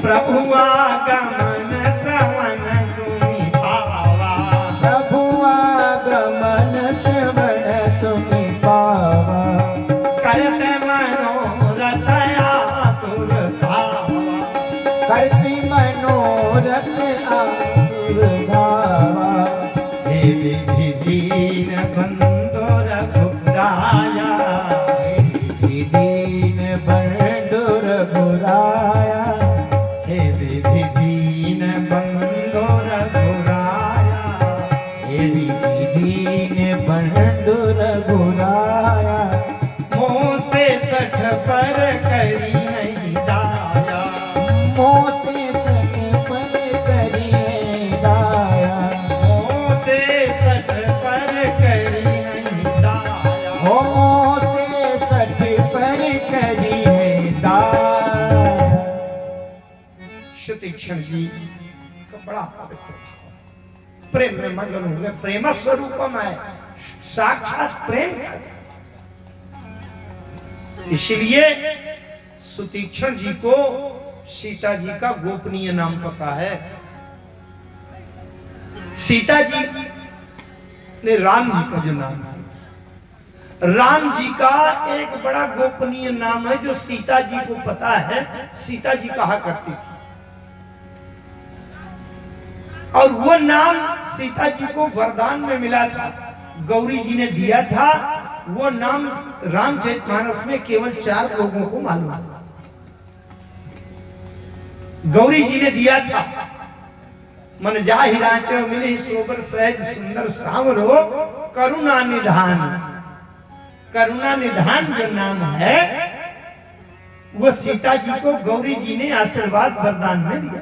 प्रभु आगमन श्रवण सुनि पावा। प्रभु आगमन श्रवण सुनि पावा। करते मनोरथ आतुर भावा। करती मनोरथ आतुर भावा। हे विधि दीन बंधु रघुराया। हे दीन बंधु रघुराया। हे विधि दीन बंधु रघुराया। हे दीन बंधु रघुराया। मोह से सठ पर करी नहीं दाया। मोह से सठ पर करी नहीं दाया। मोह से सठ पर करी नहीं दाया। मोह से सठ पर करी नहीं दाया। श्रुतिक्षण जी का बड़ा पवित्र भाव, प्रेम में मगन हो गए। प्रेम स्वरूपम है, साक्षात प्रेम है। इसलिए सुतीक्षण जी को सीता जी का गोपनीय नाम पता है। सीता जी ने राम जी का जो नाम है, राम जी का एक बड़ा गोपनीय नाम है जो सीता जी को पता है। सीता जी कहा करती थी, और वो नाम सीता जी को वरदान में मिला था, गौरी जी ने दिया था। वो नाम रामचरितमानस में केवल 4 लोगों को मालूम है। गौरी जी ने दिया था, मन जाहि रांचो मिले सोबर सहज सुंदर सांवरो करुणा निधान। करुणा निधान जो नाम है वो सीता जी को गौरी जी ने आशीर्वाद वरदान में दिया।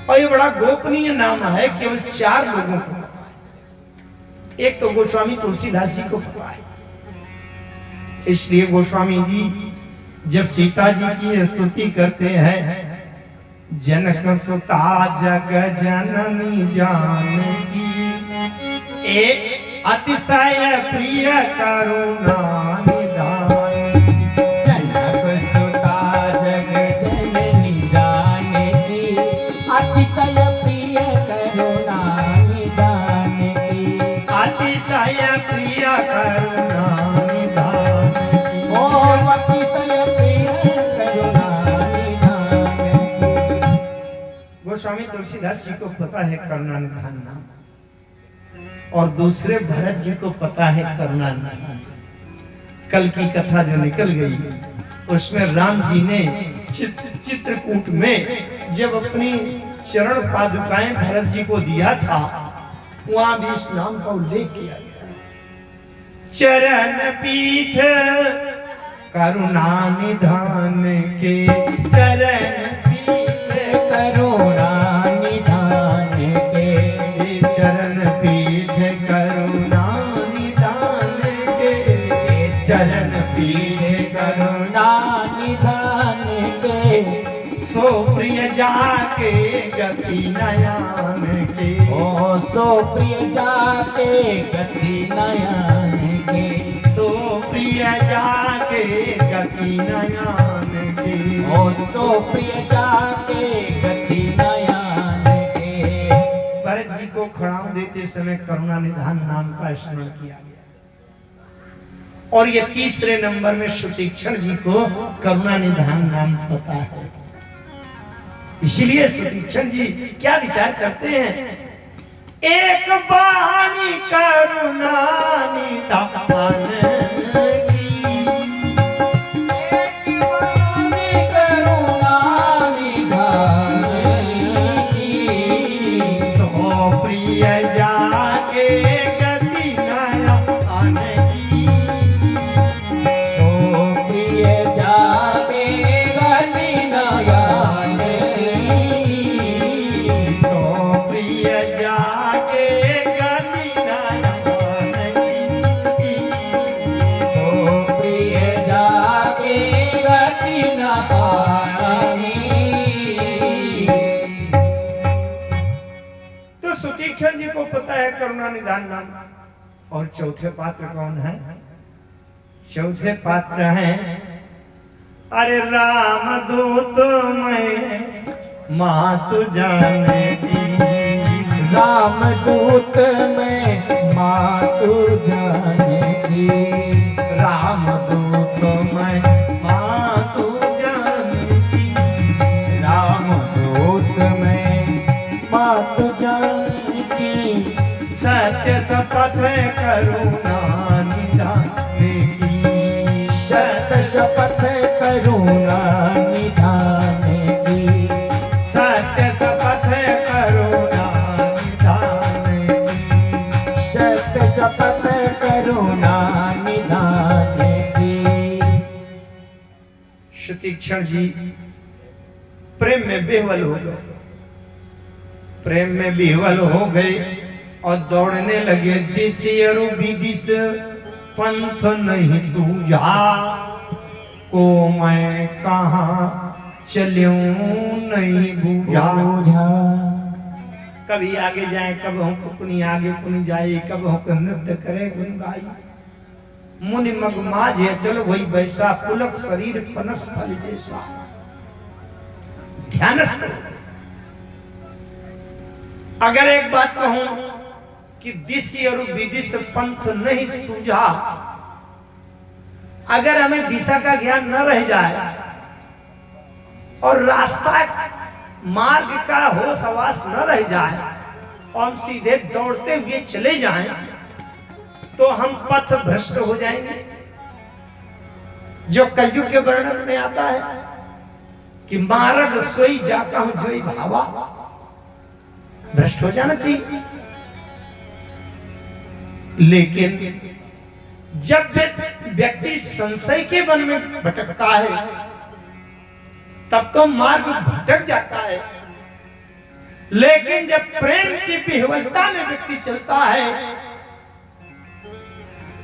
और ये बड़ा गोपनीय नाम है, केवल 4 लोगों को। एक तो गोस्वामी तुलसीदास जी को पता है। इसलिए गोस्वामी जी जब सीता जी की स्तुति करते हैं, जनक सुता जग जननी जानकी, ए अतिशय प्रिय करुणा निधान। जनक सुता जग जननी जानकी, अतिशय प्रिय करुणा निधान की। अतिशय प्रिय करुणा निधान की। ओ अतिशय प्रिय करुणा निधान की। गोस्वामी तुलसीदास जी को पता है करुणा निधान नाम, और दूसरे भरत जी को पता है करुणा निधान। कल की कथा जो निकल गई उसमें राम जी ने चित्रकूट में जब अपनी चरण पादुकाएं भरत जी को दिया था, वहां भी इस नाम का उल्लेख किया गया। चरण पीठ करुणा निधान के। चरण पीठ करुणा निधान के। चरण पीठ करुणा निधान के। चरण पीठ करुणा निधान के। सो प्रिय जाके गति नयन के। ओ सो प्रिय जाके गति नयन के। सो प्रिय जाके गति नयन के। ओ सो प्रिय जाके गति नयन के। भरत जी को खड़ाऊ देते समय करुणा निधान नाम का स्मरण किया गया। और ये तीसरे नंबर में सुतीक्षण जी को करुणा निधान नाम पता है। इसलिए सुतीक्षण जी क्या विचार करते हैं, एक बानी करुणा निधान की। एक बानी करुणा निधान की। सो प्रिय जाके गति नयन की। सो प्रिय जाके गति नयन की। सो प्रिय जाके गति नयन की। सो प्रिय जाके गति नयन की। तो सुतीक्षण जी को पता है करुणा निधान नाम। और चौथे पात्र कौन है? चौथे पात्र हैं अरे राम दूत मैं मात जानती, राम दूत में मातु जानकी, राम दूत मैं मातु जानती, राम दूत में मातु जानकी, सत्य शपथ करुणा निधान की, शत शपथ करुणा निधान की, सत्य शपथ करुणा निधान की, शत शपथ करुणा निधान की। सुतीक्षण जी प्रेम में बेहवल हो गए, प्रेम में बेहवल हो गए और दौड़ने लगे। दिस और विदिश पंथ नहीं सूझा, को मैं कहाँ चलूं नहीं बूझा। कभी आगे जाए, कब हमको कुनी आगे कुनी जाए, कब हमको नृत्य करे गुन गाई। मुनि मग माझे चलो वही वैसा, पुलक शरीर पनस फल जैसा। ध्यानस्थ अगर एक बात कहूं कि दिश और विदिश पंथ नहीं सूझा, अगर हमें दिशा का ज्ञान न रह जाए और रास्ता मार्ग का होश हवास न रह जाए और हम सीधे दौड़ते हुए चले जाएं, तो हम पथ भ्रष्ट हो जाएंगे। जो कलयुग के वर्णन में आता है कि मार्ग सोई जाता हूं जोई भावा, भ्रष्ट हो जाना चाहिए। लेकिन जब व्यक्ति संशय के वन में भटकता है तब तो मार्ग भटक जाता है, लेकिन जब प्रेम की विह्वलता में व्यक्ति चलता है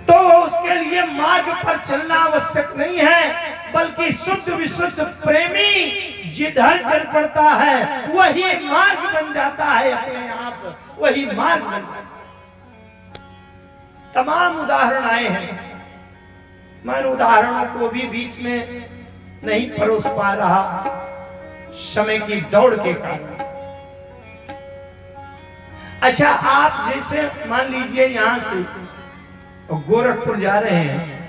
तो उसके लिए मार्ग पर चलना आवश्यक नहीं है, बल्कि शुद्ध विशुद्ध प्रेमी जिधर चल पड़ता है वही मार्ग बन जाता है, अपने आप वही मार्ग बन जाता है। तमाम उदाहरण आए हैं, मैं उदाहरणों को भी बीच में नहीं परोस पा रहा समय की दौड़ के कारण। अच्छा, आप जैसे मान लीजिए यहां से गोरखपुर जा रहे हैं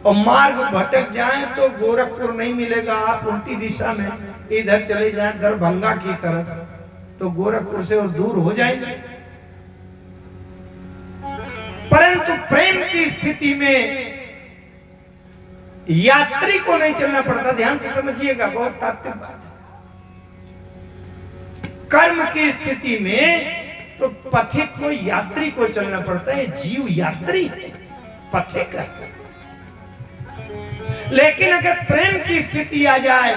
और मार्ग भटक जाएं तो गोरखपुर नहीं मिलेगा, आप उल्टी दिशा में इधर चले जाएं दरभंगा की तरफ, तो गोरखपुर से और दूर हो जाएंगे। परंतु प्रेम की स्थिति में यात्री को नहीं चलना पड़ता, ध्यान से समझिएगा, बहुत तात्विक बात है। कर्म की स्थिति में तो पथिक को यात्री को चलना पड़ता है, जीव यात्री है, पथिक है। लेकिन अगर प्रेम की स्थिति आ जाए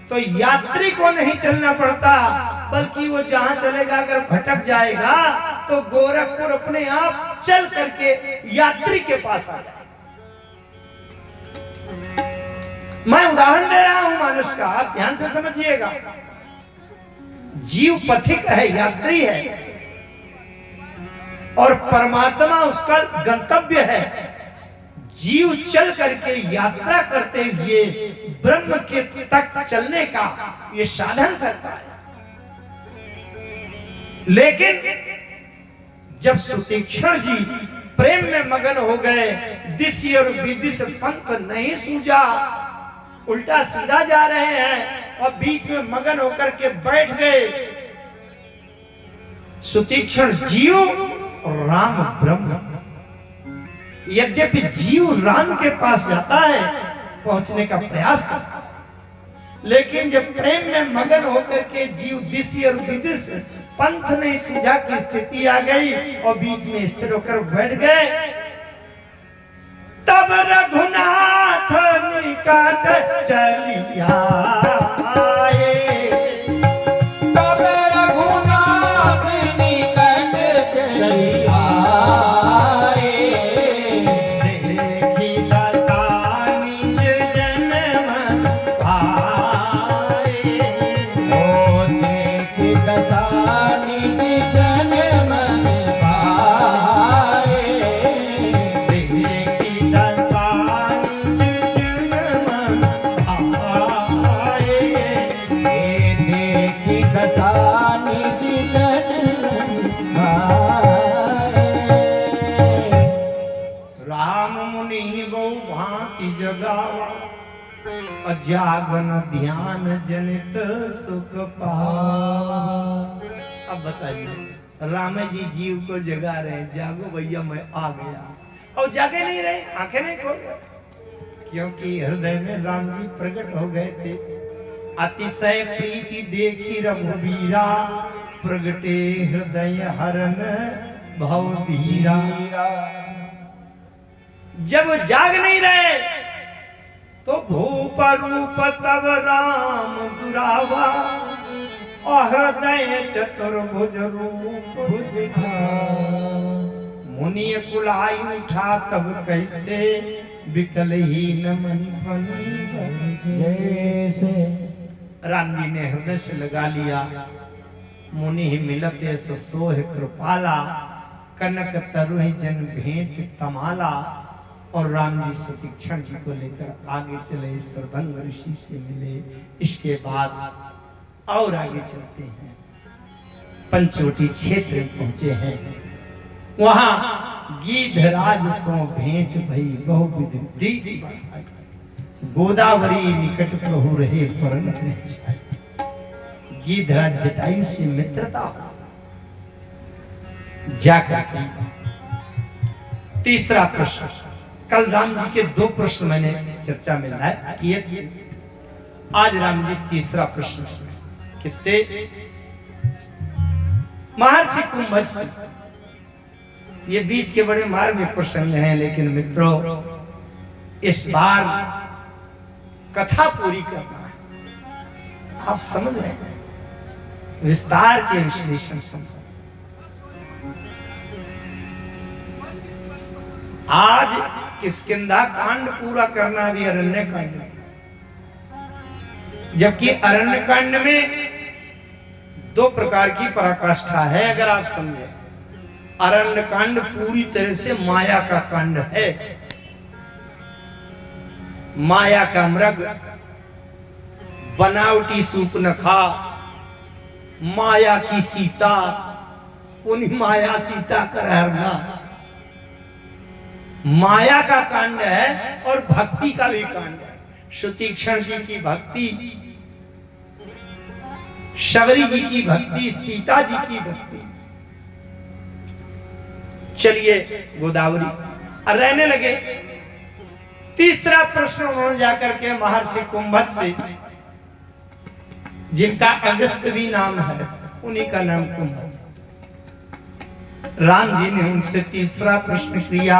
तो यात्री को नहीं चलना पड़ता, बल्कि वो जहां चलेगा अगर भटक जाएगा तो गोरखपुर अपने आप चल करके यात्री के पास आ जाए। मैं उदाहरण दे रहा हूं मानुष का, आप ध्यान से समझिएगा। जीव पथिक है, यात्री है, और परमात्मा उसका गंतव्य है। जीव चल करके यात्रा करते हुए ब्रह्म के तक चलने का ये साधन करता है। लेकिन जब सुतीक्षण जी प्रेम में मगन हो गए, दिश और विदिश पंथ नहीं सूझा, उल्टा सीधा जा रहे हैं और बीच में मगन होकर के बैठ गए। सुतीक्षण जीव और राम ब्रह्म। यद्यपि जीव राम के पास जाता है, पहुंचने का प्रयास करता है, लेकिन जब प्रेम में मगन होकर के जीव दिश और विदिश पंथ नहीं सूझा की स्थिति आ गई और बीच में स्थिर होकर बैठ गए, तब रघुनाथ निकट चलिया आए। तब रघुनाथ निकट चलिया आए। देखी दशा निज जन्म आए। ओ देखी दशा निज जन्म आए। भांति जगावा अजागन ध्यान जनित सुख पावा। अब बताइए राम जी जीव को जगा रहे, जागो भैया मैं आ गया, और जागे नहीं रहे, आंखें नहीं खोल रहे, क्योंकि हृदय में राम जी प्रकट हो गए थे। अतिशय प्रीति देखी रघुवीरा, प्रगटे हृदय हरन भव धीरा। जब जाग नहीं रहे तो भूप रूप तब राम दुरावा, और हृदय चतुर्भुज रूप मुनि कुलाई उठा तब कैसे, विकलहीन मन जैसे। राम जी ने हृदय से लगा लिया, मुनि मिलते सोह कृपाला, कनक तरुहि जन भेंट तमाला। और राम जी सुतीक्षण जी को लेकर आगे चले, सर्वंग ऋषि से मिले। इसके बाद और आगे चलते हैं, पंचवटी क्षेत्र पहुंचे हैं। वहां गीधराज सो भेंट भई, बहुविध प्रीति बढ़ाई। गोदावरी निकट प्रभु रहे परन गीधराज जटायु से मित्रता जाकर की। तीसरा प्रश्न, कल राम जी के 2 प्रश्न मैंने चर्चा में किए थे, आज राम जी तीसरा प्रश्न किससे? महर्षि कुंभज से। ये बीच के बड़े मार्मिक प्रसंग हैं, लेकिन मित्रों इस बार कथा पूरी करना है, आप समझ रहे हैं, विस्तार के विश्लेषण समझ। आज किष्किंधा कांड पूरा करना भी अरण्य कांड में, जबकि अरण्य कांड में 2 प्रकार की पराकाष्ठा है। अगर आप समझे, अरण्य कांड पूरी तरह से माया का कांड है। माया का मृग, बनावटी सूपनखा, माया की सीता, उन्हीं माया सीता कर हरना, माया का कांड है। और भक्ति का भी कांड है। सुतीक्षण जी की भक्ति, शबरी जी की भक्ति, सीता जी की भक्ति। चलिए गोदावरी रहने लगे। तीसरा प्रश्न उन्होंने जाकर के महर्षि कुंभज से, जिनका अगस्त भी नाम है, उन्हीं का नाम कुंभज। राम जी ने उनसे तीसरा प्रश्न किया,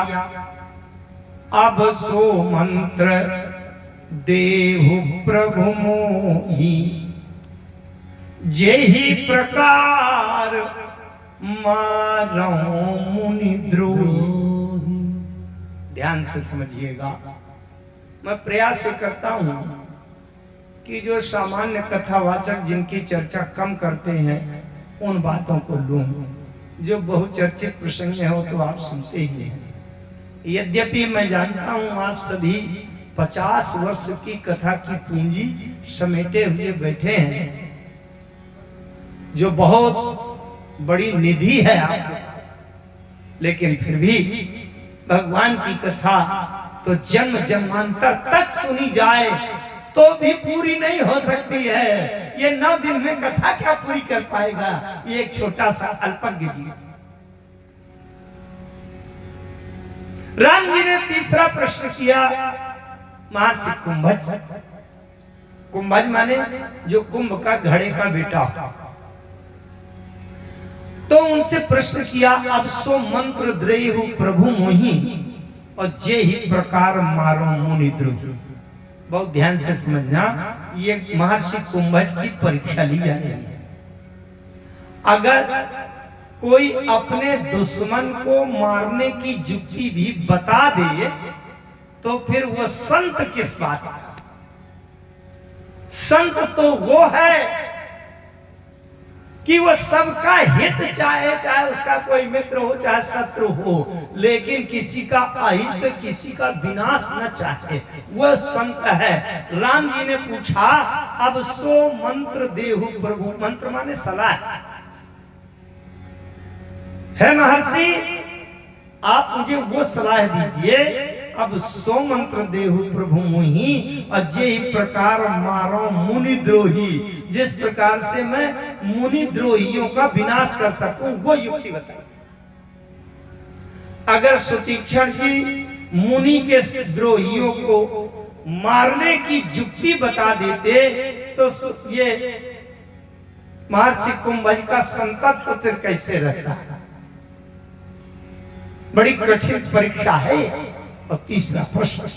अब सो मंत्र देहु प्रभु मोहि, जेहि प्रकार मारो मुनि द्रोही। ध्यान से समझिएगा, मैं प्रयास करता हूं कि जो सामान्य कथावाचक जिनकी चर्चा कम करते हैं उन बातों को लूं, जो बहुचर्चित प्रसंग हो तो आप सुनते ही हैं। यद्यपि मैं जानता हूं आप सभी 50 वर्ष की कथा की पूंजी समेटे हुए बैठे हैं, जो बहुत बड़ी निधि है आपके पास, लेकिन फिर भी भगवान की कथा तो जन्म जन्मांतर तक सुनी जाए तो भी पूरी नहीं हो सकती है। ये 9 दिन में कथा क्या पूरी कर पाएगा ये एक छोटा सा अल्पज्ञ जीव। राम जी ने तीसरा प्रश्न किया महर्षि कुंभज। कुंभज माने जो कुंभ का घड़े का बेटा होता। तो उनसे प्रश्न किया, अब सो मंत्र द्रेहु प्रभु मोहि, और जे ही प्रकार मारो मुनि द्रोही। बहुत ध्यान से समझना, ये महर्षि कुंभज की परीक्षा ली जा रही है। अगर कोई अपने दुश्मन को मारने की युक्ति भी बता दे तो फिर वो संत किस बात का? संत तो वो है कि वो सबका हित चाहे, चाहे उसका कोई मित्र हो चाहे शत्रु हो, लेकिन किसी का अहित, किसी का विनाश न चाहे, वो संत है। राम जी ने पूछा, अब सो मंत्र देहु प्रभु, मंत्र माने सलाह है महर्षि, आप मुझे वो सलाह दीजिए, अब सो मंत्र देहु प्रभु मुहि अजय प्रकार मारो मुनि द्रोही। जिस प्रकार से मैं मुनि द्रोहियों का विनाश कर सकूं वो युक्ति बताई। अगर सुतीक्षण जी मुनि के द्रोहियों को मारने की युक्ति बता देते तो ये महर्षि कुंभज का संतत्व फिर कैसे रहता। बड़ी कठिन परीक्षा है। और तीसरा प्रश्न,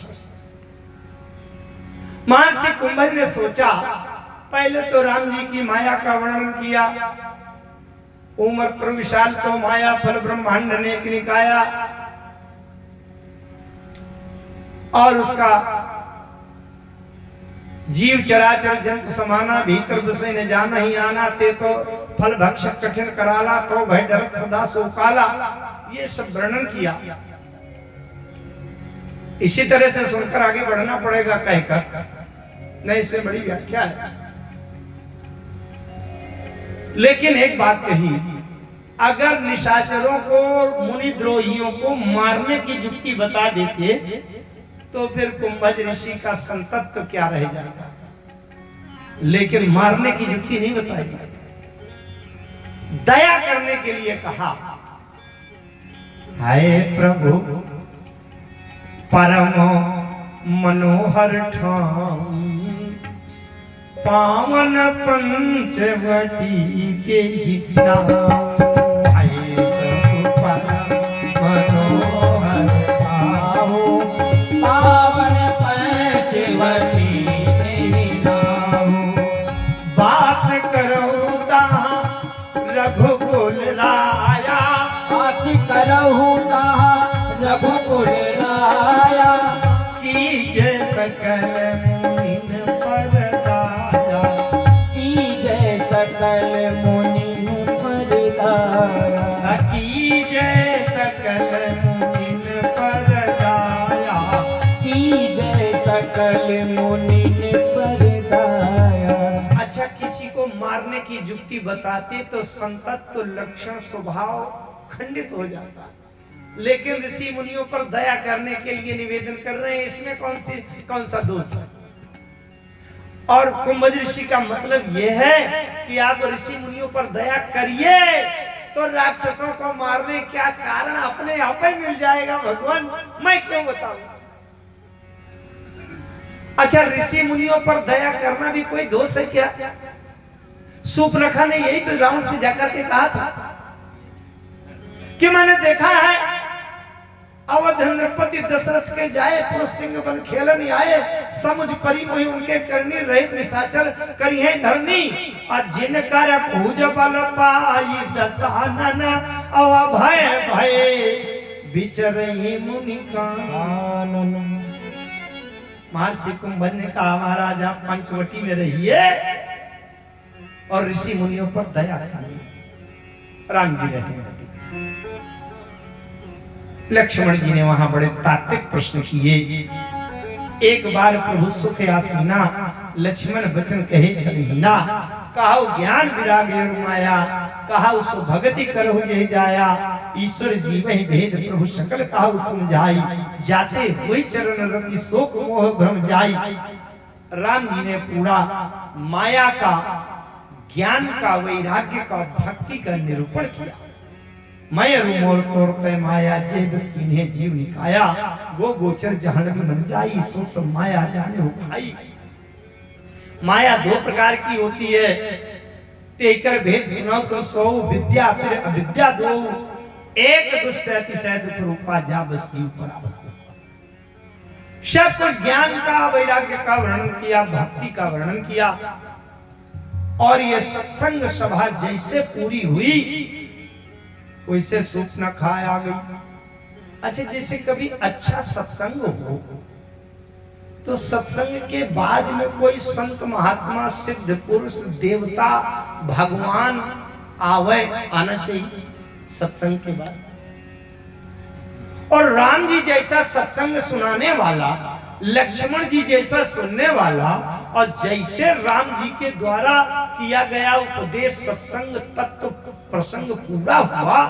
महर्षि कुंभज ने सोचा, पहले तो राम जी की माया का वर्णन किया, उमर प्रविशाल तो माया फल ब्रह्मांड ने निकाया, और उसका जीव चराचर जंतु समाना भीतर विषय ने जाना ही आना ते तो फल भक्षक कठिन कराला तो भय डरक सदा सो काला। ये सब वर्णन किया। इसी तरह से सुनकर आगे बढ़ना पड़ेगा कहकर, नहीं इससे बड़ी व्याख्या है। लेकिन एक बात कही, अगर निशाचरों को मुनि द्रोहियों को मारने की युक्ति बता देते तो फिर कुंभज ऋषि का संतत्व क्या रह जाएगा। लेकिन मारने की युक्ति नहीं बताई, दया करने के लिए कहा, हाय प्रभु परम मनोहर ठाम पावन पंचवटी के हिता। हाय प्रभु परम मनोहर पावन पंचवटी के हिता। वास करो ताहाँ रघुकुल राया। वास करहु ताहाँ रघुकुल राया। कीजय सकल मुनिन पर दया। कीजय सकल मुनिन पर दया। कीजय सकल मुनिन पर दया। कीजय सकल मुनिन पर दया। अच्छा, किसी को मारने की युक्ति बताते तो संतत्व लक्षण स्वभाव खंडित हो जाता, लेकिन ऋषि मुनियों पर दया करने के लिए निवेदन कर रहे हैं, इसमें कौन सा दोष है। और कुंभज ऋषि का मतलब यह है कि आप ऋषि मुनियों पर दया करिए तो राक्षसों को मारने का कारण अपने आप ही मिल जाएगा। भगवान मैं क्यों बताऊं। अच्छा, ऋषि मुनियों पर दया करना भी कोई दोष है क्या। सूर्पनखा ने यही तो रावण से जाकर के कहा था कि मैंने देखा है अवध नृपति दशरथ के जाए पुरुष सिंह बन खेलन आए। समुझ परी मोहि उनके करनी रहित निशाचर करी है धरनी। और जिन कर पूज बल पाई दशानन अव भय भय विचरहि मुनि कानन। महर्षि कुंभज ने कहा, महाराज आप पंचवटी में रहिए और ऋषि मुनियों पर दया करिए। राम जी रहे। लक्ष्मण जी ने वहां बड़े तात्विक प्रश्न किए। एक बार प्रभु सुख आसीना लक्ष्मण वचन कहे छलीना। कहाउ ज्ञान विराग और माया, कहाउ सो भगति करहु जय जाया। ईश्वर जीवहि भेद प्रभु सकल कहाउ समझाई। जाते हुई चरण रति शोक मोह भ्रम जाई। राम जी ने पूरा माया का, ज्ञान का, वैराग्य का, भक्ति का निरूपण किया। मैं रूमोर तोर पे माया जे दस्तीने जीव निकाया। गो गोचर जहां लगी मन जाई, सो सब माया जाने हो भाई। माया दो प्रकार की होती है, तेकर भेद सुनाओ तो सो विद्या फिर अविद्या दो। एक दुष्ट अतिशय दुख रूपा जा बस की ऊपर। सब कुछ ज्ञान का, वैराग्य का वर्णन किया, भक्ति का वर्णन किया। और ये सत्संग सभा जैसे पूरी हुई वैसे सूचना खाए आ गई। अच्छा, जैसे कभी अच्छा सत्संग हो तो सत्संग के बाद में कोई संत महात्मा सिद्ध पुरुष देवता भगवान आना चाहिए सत्संग के बाद। और राम जी जैसा सत्संग सुनाने वाला, लक्ष्मण जी जैसा सुनने वाला, और जैसे राम जी के द्वारा किया गया उपदेश सत्संग तत्व प्रसंग पूरा हुआ,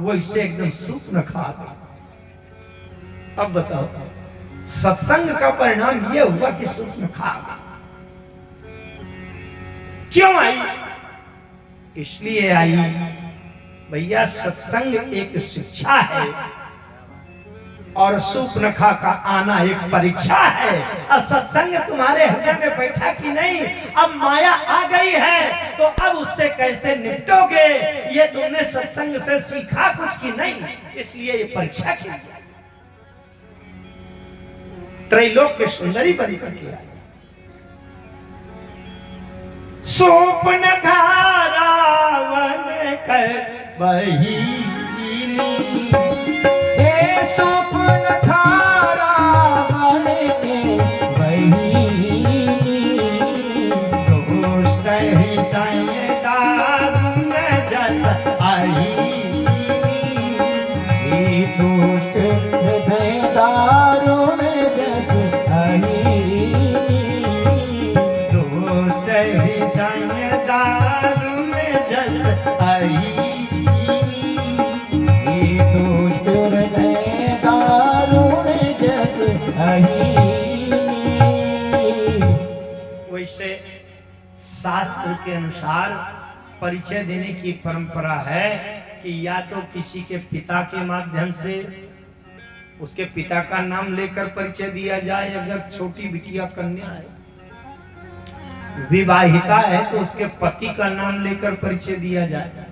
वैसे एकदम सूप न खा। अब बताओ सत्संग का परिणाम यह हुआ कि सूर्पनखा आ गई। क्यों आई? इसलिए आई भैया, सत्संग एक शिक्षा है और सूर्पनखा का आना एक परीक्षा है। अब सत्संग तुम्हारे हृदय में बैठा कि नहीं, अब माया आ गई है तो अब उससे कैसे निपटोगे, ये तुमने सत्संग से सीखा कुछ कि नहीं, इसलिए ये परीक्षा की जाए। त्रैलोक के सुंदरी बन करके आई। सूर्पनखा रावण कर बहिनी, सूर्पनखा रावण के बहिनी, दुष्ट हृदय दारुण जस आई, दुष्ट हृदय दारुण जस आई, दुष्ट हृदय दारुण जस आई, दुष्ट हृदय दारुण जस आई। वैसे शास्त्र के अनुसार परिचय देने की परंपरा है कि या तो किसी के पिता के माध्यम से उसके पिता का नाम लेकर परिचय दिया जाए, अगर छोटी बिटिया कन्या है, विवाहिता है तो उसके पति का नाम लेकर परिचय दिया जाए,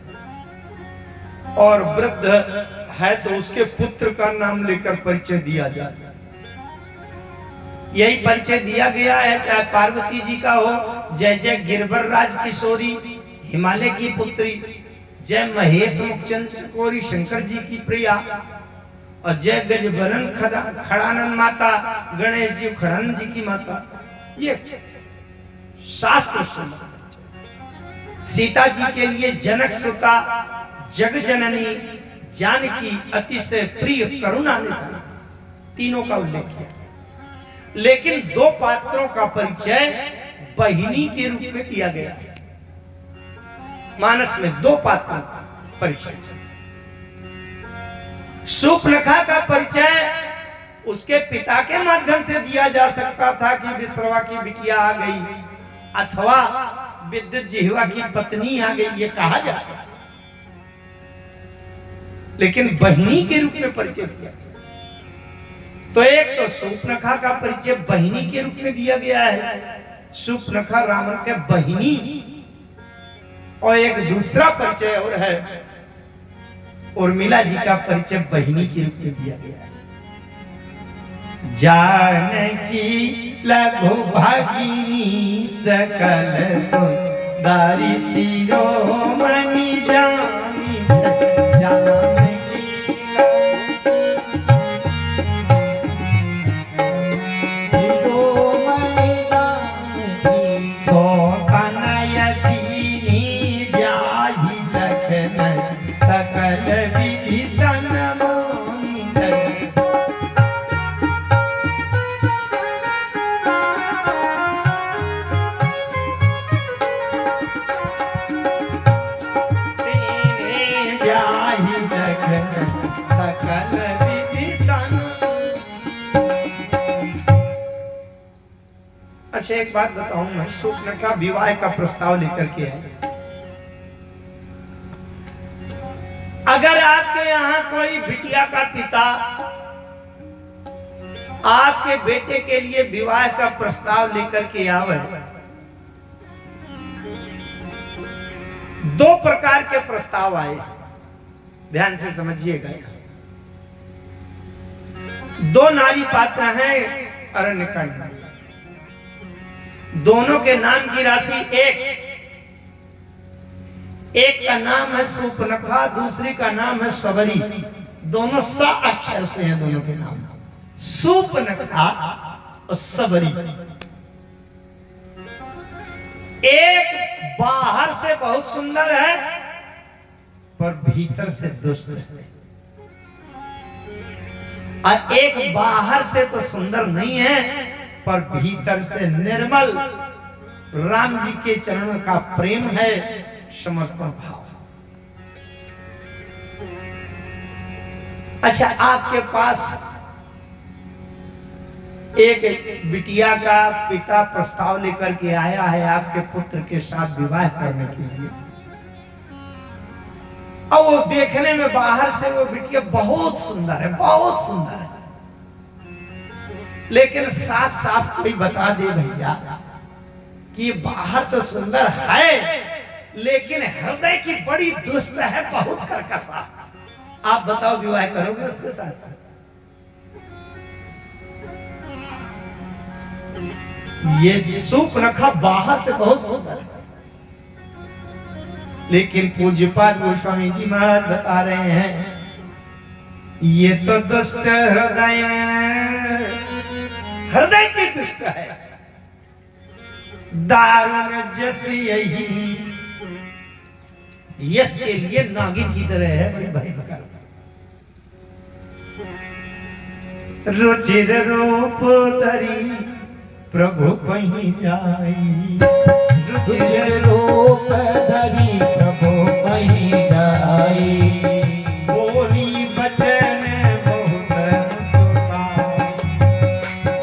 और वृद्ध है तो उसके पुत्र का नाम लेकर परिचय दिया जाए। यही परिचय दिया गया है, चाहे पार्वती जी का हो, जय जय गिरवर राज किशोरी हिमालय की पुत्री, जय महेश मुखचंद्र कोरी शंकर जी की प्रिया, और जय गजबरन खड़ानंद माता गणेश जी खड़ानंद जी की माता। ये शास्त्र सुना। सीता जी के लिए जनक सुता, जग जननी, जानकी, अतिशय प्रिय, करुणानिधि, तीनों का उल्लेख किया। लेकिन दो पात्रों का परिचय बहिनी के रूप में दिया गया। मानस में दो पात्रों का परिचय। सूर्पनखा का परिचय उसके पिता के माध्यम से दिया जा सकता था कि विश्रवा की बिटिया आ गई, अथवा विद्युत जिह्वा की पत्नी आ गई, ये कहा जा सकता। लेकिन बहिनी के रूप में परिचय दिया गया। तो एक तो सूर्पनखा का परिचय बहिनी के रूप में दिया गया है, सूर्पनखा रावण के बहिनी, और एक दूसरा परिचय और है, उर्मिला जी का परिचय बहिनी के रूप में दिया गया है। जानकी लघु भागिनी सकल सुंदरी शिरोमणि जानी, जानकी शिरोमणि जानी, सो कनयतिनी ब्याही लखन सकल विधि सनमानी। ब्याही लखन सकल विधि सनमानी। अच्छा, एक बात बताऊं मैं, सूर्पनखा विवाह का प्रस्ताव लेकर के आए। अगर आपके यहाँ कोई बिटिया का पिता आपके बेटे के लिए विवाह का प्रस्ताव लेकर के आवे, दो प्रकार के प्रस्ताव आए, ध्यान से समझिएगा। दो नारी पात्र हैं अरण्यकांड में, दोनों के नाम की राशि एक का नाम है सूर्पनखा, दूसरी का नाम है सबरी। दोनों स अक्षर से हैं, दोनों के नाम सूर्पनखा और सबरी। एक बाहर से बहुत सुंदर है पर भीतर से दुष्ट है, और एक बाहर से तो सुंदर नहीं है पर भीतर से निर्मल, राम जी के चरणों का प्रेम है, समर्पण भाव। अच्छा, आपके पास एक बिटिया का पिता प्रस्ताव लेकर के आया है आपके पुत्र के साथ विवाह करने के लिए। और वो देखने में बाहर से वो बिटिया बहुत सुंदर है, बहुत सुंदर है, लेकिन साफ साफ कोई बता दे भैया कि बाहर तो सुंदर है लेकिन हृदय की बड़ी दुष्ट है, बहुत कर्कशा। आप बताओ विवाह करोगे उसके साथ? ये सूर्पनखा बाहर से बहुत सुंदर है, लेकिन पूज्यपाद गोस्वामी जी महाराज बता रहे हैं ये तो दुष्ट हृदय, हृदय की दुष्ट है, दारुण जैसी यही यश के लिए नागिन की तरह है, बड़ी भयंकर। रुचिर रूप धरी प्रभु कहीं जाई, रुचिर रूप धरी प्रभु कहीं जाई, बोली बचन बहुत मुस्काई,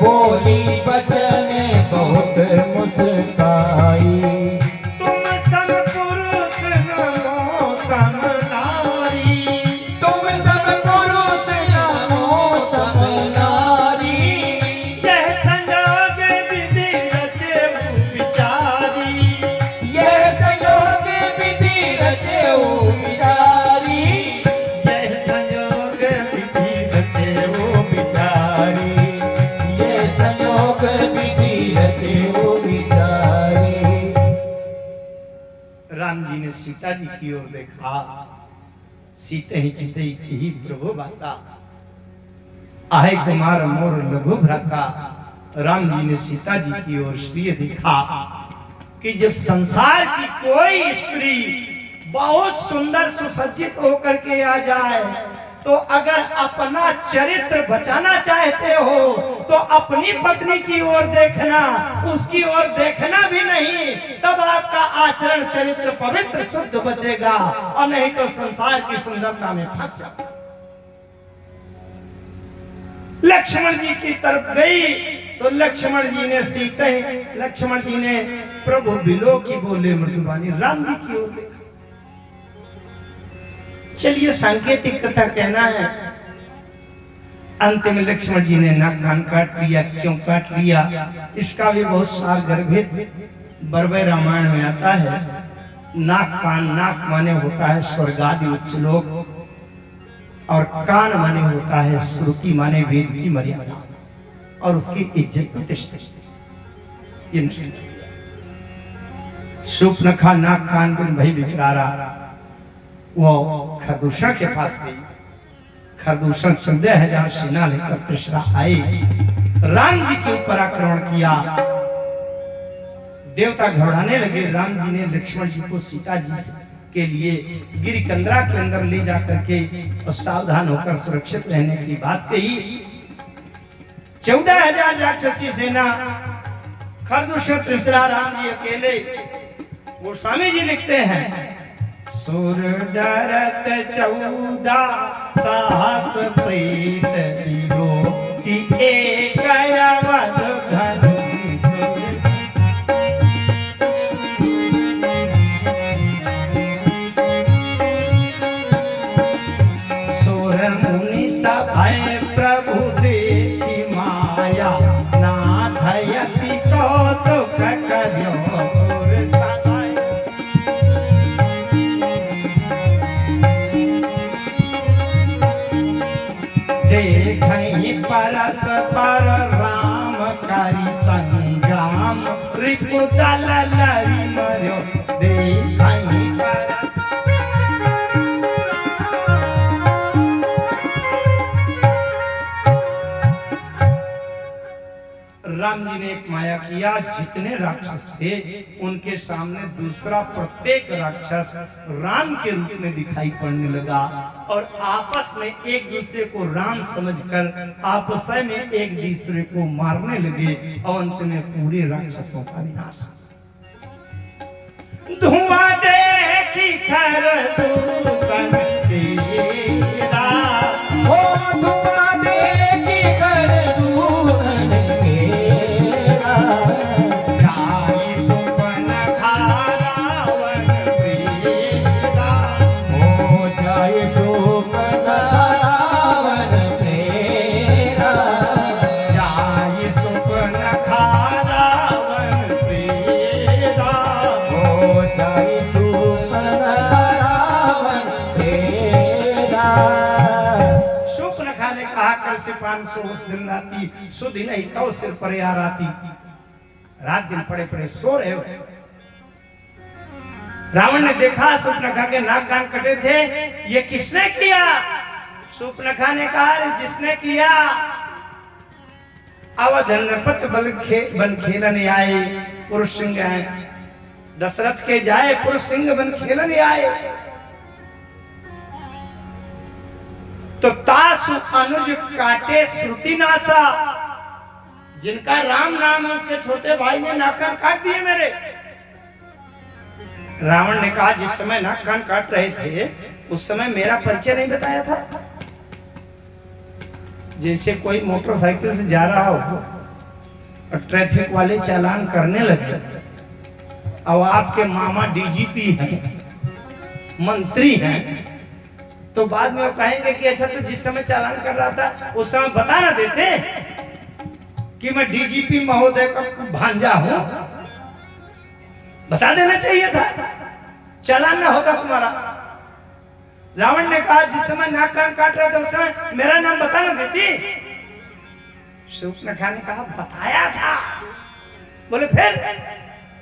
बोली बचन बहुत मुस्काई, तुम सब पुरुष नमो समनारी, तुम सब पुरुष नमो समनारी, यह संयोग विधि रचे विचारी, यह संयोग विधि रचे विचारी, यह संयोग विधि रचे विचारी, यह संयोग विधि रचे विचारी। राम जी ने सीता जी की ओर देखा, सीते ही चिते ही प्रभु बाता, आहे कुमार मोर लघु भ्राता। राम जी ने सीता जी की ओर इसलिए देखा कि जब संसार की कोई स्त्री बहुत सुंदर सुसज्जित होकर के आ जाए तो अगर अपना चरित्र बचाना चाहते हो तो अपनी पत्नी की ओर देखना, उसकी ओर देखना भी नहीं, तब आपका आचरण चरित्र पवित्र शुद्ध बचेगा, और नहीं तो संसार की सुंदरता में फंस जाओ। लक्ष्मण जी की तरफ गई तो लक्ष्मण जी ने सीते, लक्ष्मण जी ने प्रभु बिलो की बोले मृदुवाणी, राम जी की ओर देखा। चलिए सांकेतिक कथा कहना है, अंत में लक्ष्मण जी ने नाक कान काट लिया। क्यों काट लिया इसका भी बहुत सार गर्भित बरबे रामायण में आता है। नाक कान, नाक माने होता है स्वर्गादि उच्च लोक, और कान माने होता है श्रुति माने वेद की मर्यादा और उसकी इज्जत प्रतिष्ठा। शूर्पणखा नाक कान बिन भई विकरारा, वो खरदूषण के पास गई। खरदूषण 14,000 सेना लेकर त्रिशरा आए, राम जी के ऊपर आक्रमण किया। देवता घबराने लगे। राम जी ने लक्ष्मण जी को सीता जी के लिए गिरिकंदरा के अंदर ले जाकर के और सावधान होकर सुरक्षित रहने की बात कही। 14,000 राक्षसी सेना, खरदूषण त्रिशरा, राम जी अकेले। गोस्वामी जी लिखते हैं सुर डरत 14 साहस प्रीत दिलो कि एक अवध धनुष, सुर मुनि सभय प्रभु देखी माया, नाथ यति कौतुक करियो सुर सभय। देखहि परस्पर राम करि संग्राम, रिपु दल लरि मर्यो देखहि राम जी ने एक माया किया। जितने राक्षस थे उनके सामने दूसरा प्रत्येक राक्षस राम के रूप में दिखाई पड़ने लगा और आपस में एक दूसरे को राम समझकर आपस में एक दूसरे को मारने लगे और अंत में पूरे राक्षसों का विनाश। धुआं देखी खरदूषण तेरा, ओ धुआं देखी खरदूषण उस दिन राती सुधि नहीं तो सिर पर आ राती। रात दिन पड़े पड़े सो रहे हो। रावण ने देखा शूर्पणखा के नाक कान कटे थे, ये किसने किया? शूर्पणखा ने कहा जिसने किया अवध नृपत बल खेलन आए पुरुष सिंह आए, दशरथ के जाए पुरुष सिंह बन खेलन आए। तो तासु अनुज काटे श्रुति नासा, जिनका राम नाम है उसके छोटे भाई ने नाक कान काट दिए मेरे। रावण ने कहा जिस समय नाक कान काट रहे थे उस समय मेरा परिचय नहीं बताया था? जैसे कोई मोटरसाइकिल से जा रहा हो और ट्रैफिक वाले चालान करने लगे, अब आपके मामा डीजीपी हैं, मंत्री हैं, तो बाद में वो कहेंगे कि अच्छा तो जिस समय चालान कर रहा था उस समय बता ना देते कि मैं डीजीपी महोदय का भांजा हूं? बता देना चाहिए था, चालान ना होता तुम्हारा। रावण ने कहा जिस समय नाक कान काट रहा था उस समय मेरा नाम बता ना देती? शूर्पणखा ने कहा बताया था। बोले फिर?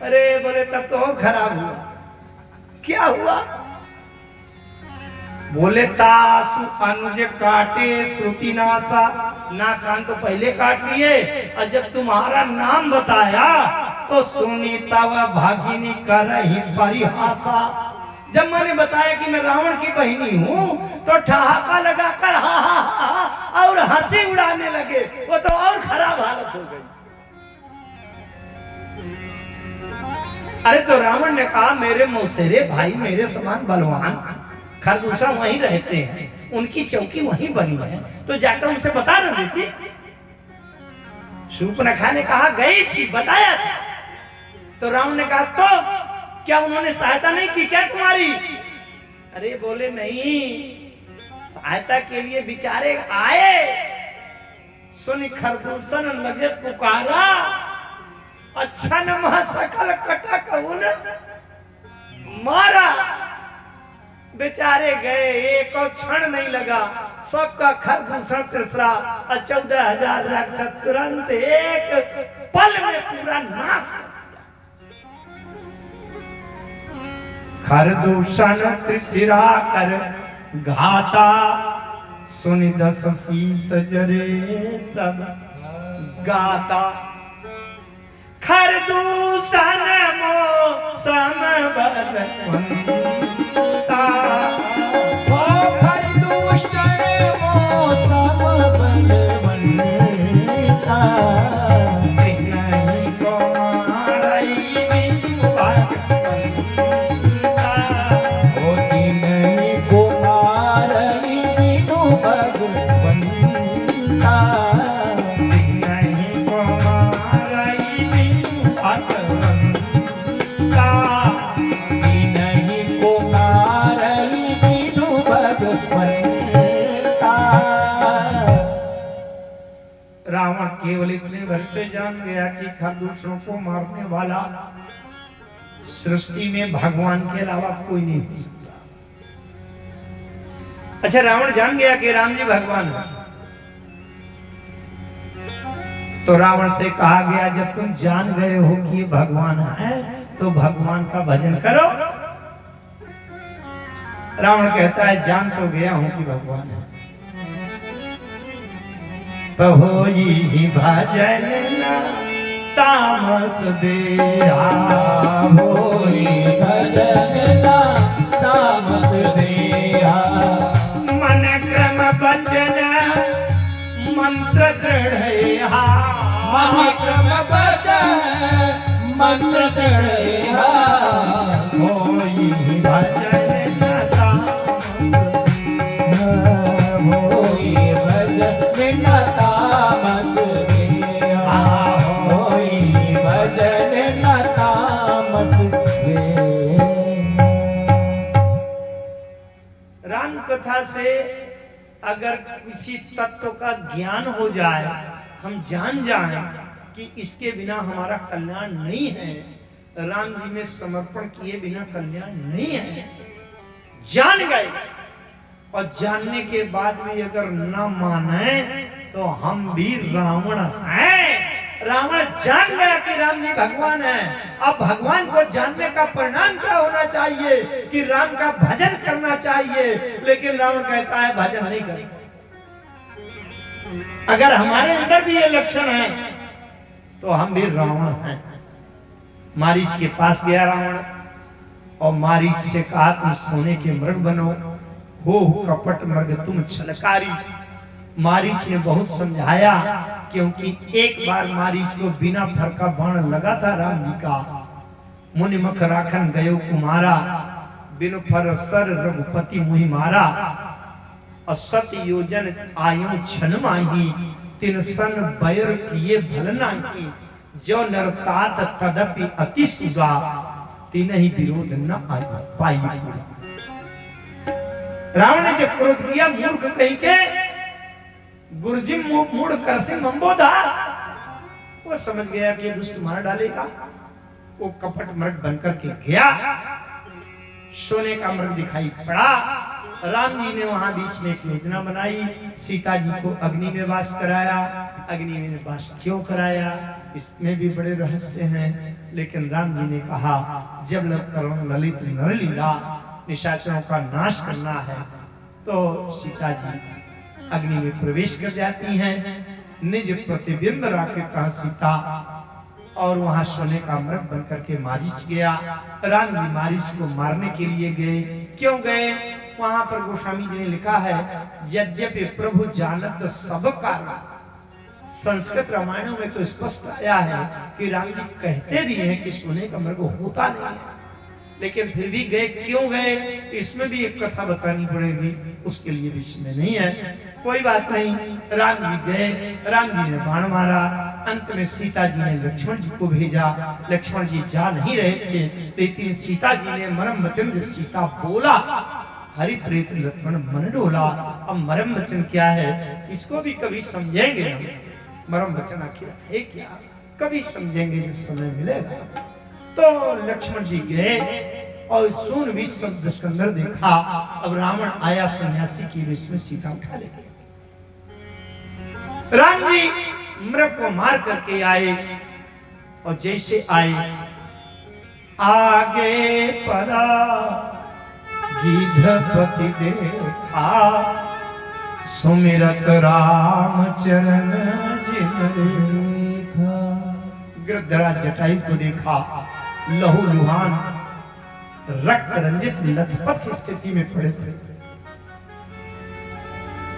अरे बोले तब तो खराब हुआ। क्या हुआ? बोले तासु अनुज काटे श्रुति नासा, नाक कान तो पहले काट लिए और जब तुम्हारा नाम बताया तो सुनीता व भागिनी करहि परिहासा। जब मैंने बताया कि मैं रावण की बहिनी हूं तो ठहाका लगाकर हा हा हा और हंसी उड़ाने लगे। वो तो और खराब हालत हो गई। अरे तो रावण ने कहा मेरे मौसेरे भाई मेरे समान बलवान खरदूषा वहीं रहते हैं, उनकी चौकी वहीं बनी है, तो जाकर उनसे बता ना देती? शूर्पणखा ने कहा गई थी, बताया था। तो रावण ने कहा तो क्या उन्होंने सहायता नहीं की क्या तुम्हारी? अरे बोले नहीं, सहायता के लिए बेचारे आए, सुन खरदूषण लगे पुकारा, अच्छा न सकल कटा कहूं न मारा। बेचारे गए, एक और क्षण नहीं लगा, सबका खरदूषण तीसरा और 14,000 राक्षस तुरंत एक पल में पूरा नाश। खरदूषण त्रिशिरा कर घाता, सुनि 10 शीस जरे सब गाता। खरदूषण मौसम बदलता, खरदूषण मौसम बदलता, नहीं को मारई होती नहीं कुमारई बिनु भगवंता, नहीं को मारई भगवंता, नहीं कुमारई बिनु भगवंता। रावण केवल इतने भर से जान गया कि खरदूषणों को मारने वाला सृष्टि में भगवान के अलावा कोई नहीं हो सकता। अच्छा रावण जान गया कि राम जी भगवान है, तो रावण से कहा गया जब तुम जान गए हो कि ये भगवान है तो भगवान का भजन करो। रावण कहता है जान तो गया हूं कि भगवान है, होई भजन न तामस देहा, होई भजन ना तामस देहा, मन क्रम वचन मंत्र दृढ़हा, महाक्रम वचन मंत्र दृढ़हा, होई भजन न तामस, होई भजन ना तामस देहा, होई भजन ना तामस देहा। राम कथा से अगर किसी तत्व का ज्ञान हो जाए, हम जान जाएं कि इसके बिना हमारा कल्याण नहीं है, राम जी में समर्पण किए बिना कल्याण नहीं है, जान गए और जानने के बाद भी अगर न माने तो हम भी रावण हैं। रावण जान गया कि राम जी भगवान हैं। अब भगवान को जानने का परिणाम क्या होना चाहिए कि राम का भजन करना चाहिए, लेकिन रावण कहता है भजन नहीं करें। अगर हमारे अंदर भी ये लक्षण है तो हम भी रावण हैं। मारीच के पास गया रावण और मारीच से कहा तुम सोने के मृग बनो, हो कपट मृग तुम छलकारी। मारीच ने बहुत समझाया, क्योंकि एक बार मारीच को बिना फर का बाण लगा था राम जी का। मुनि मख राखन गयो कुमारा, बिनु फर सर रघुपति मुहि मारा। असत योजन आयो छन माही, तिन सन बैर किए भल नाही। जो नरतात तदपि अति सुगा, तीन ही विरोध न पाई। रावण ने जब क्रोध किया, मूर्ख कहीं के गुरुजी मूड कर से मंबोधा, वो समझ गया कि दुष्ट मार डालेगा। वो कपट मृग बनकर के गया, सोने का मृग दिखाई पड़ा। राम जी ने वहां बीच में एक योजना बनाई, सीता जी को अग्नि में वास कराया। अग्नि में वास क्यों कराया, इसमें भी बड़े रहस्य हैं। लेकिन राम जी ने कहा जब ललित नरलीला निशाचरों का नाश करना है तो सीता जी अग्नि में प्रवेश कर जाती हैं। निज प्रतिबिंब राखे कहा सीता, और वहां सोने का मृग बनकर के मारीच गया। राम जी मारीच को मारने के लिए गए। क्यों गए, वहां पर गोस्वामी जी ने लिखा है, यद्यपि प्रभु जानत सब कारण। संस्कृत रामायणों में तो स्पष्ट आया है कि राम जी कहते भी हैं कि सोने का मृग होता नहीं है, लेकिन फिर भी गए। क्यों गए, इसमें भी एक कथा बतानी पड़ेगी, उसके लिए भी समय नहीं है, कोई बात नहीं। राम जी गए, राम जी ने बाण मारा। अंत में सीता जी ने लक्ष्मण जी को भेजा। लक्ष्मण जी जा नहीं रहे थे, लेकिन सीता जी ने मरम वचन जब सीता बोला, हरि प्रेत लक्ष्मण मन डोला। अब मरम वचन क्या है, इसको भी कभी समझेंगे हम। मरम वचन आखिर है क्या, कभी समझेंगे जब समय मिलेगा। तो लक्ष्मण जी गए और सून भी शब्द स्कंदर देखा। अब रावण आया सन्यासी की वेश में, सीता उठा ले गया। राम जी मृग को मार करके आए, और जैसे आए आगे परा गिद्धपति देखा, सुमिरत राम चरण जिन देखा। गिरधराज जटायु को देखा, लहू लुहान रक्त रंजित लथपथ स्थिति में पड़े थे।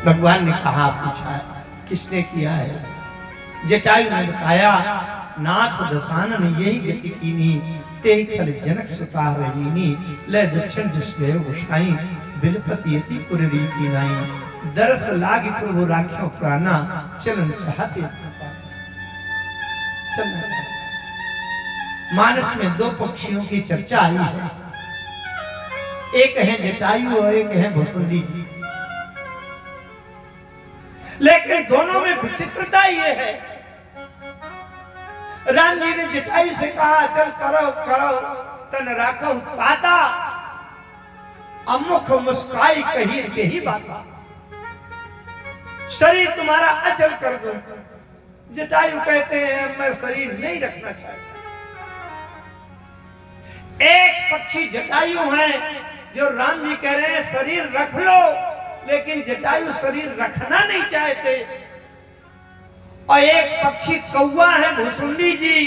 भगवान ने कहा, पूछा किसने किया है। जटायु ने बताया, नाथ दशानन यही गति कीनी, ते खल जनक सुता रहीनी। ले दक्षिण जिस गए गोसाई, बिलपति यति पुर रीति नाई। दरस लागी प्रभु राख्यो प्राणा, चलन चाहते चलना चाहते। मानस में दो पक्षियों की चर्चा आई है, एक है जटायु और एक है भुसुंडी जी। लेकिन दोनों में विचित्रता ये है, राम जी ने जटायु से कहा चल करो करो तन राखो ताता, अमुख मुस्काई कही के ही बाता। शरीर तुम्हारा अचल कर दो। जटायु कहते हैं मैं शरीर नहीं रखना चाहता। एक पक्षी जटायु है जो राम जी कह रहे हैं शरीर रख लो, लेकिन जटायु शरीर रखना नहीं चाहते। और एक पक्षी कौवा है भुसुंडी जी,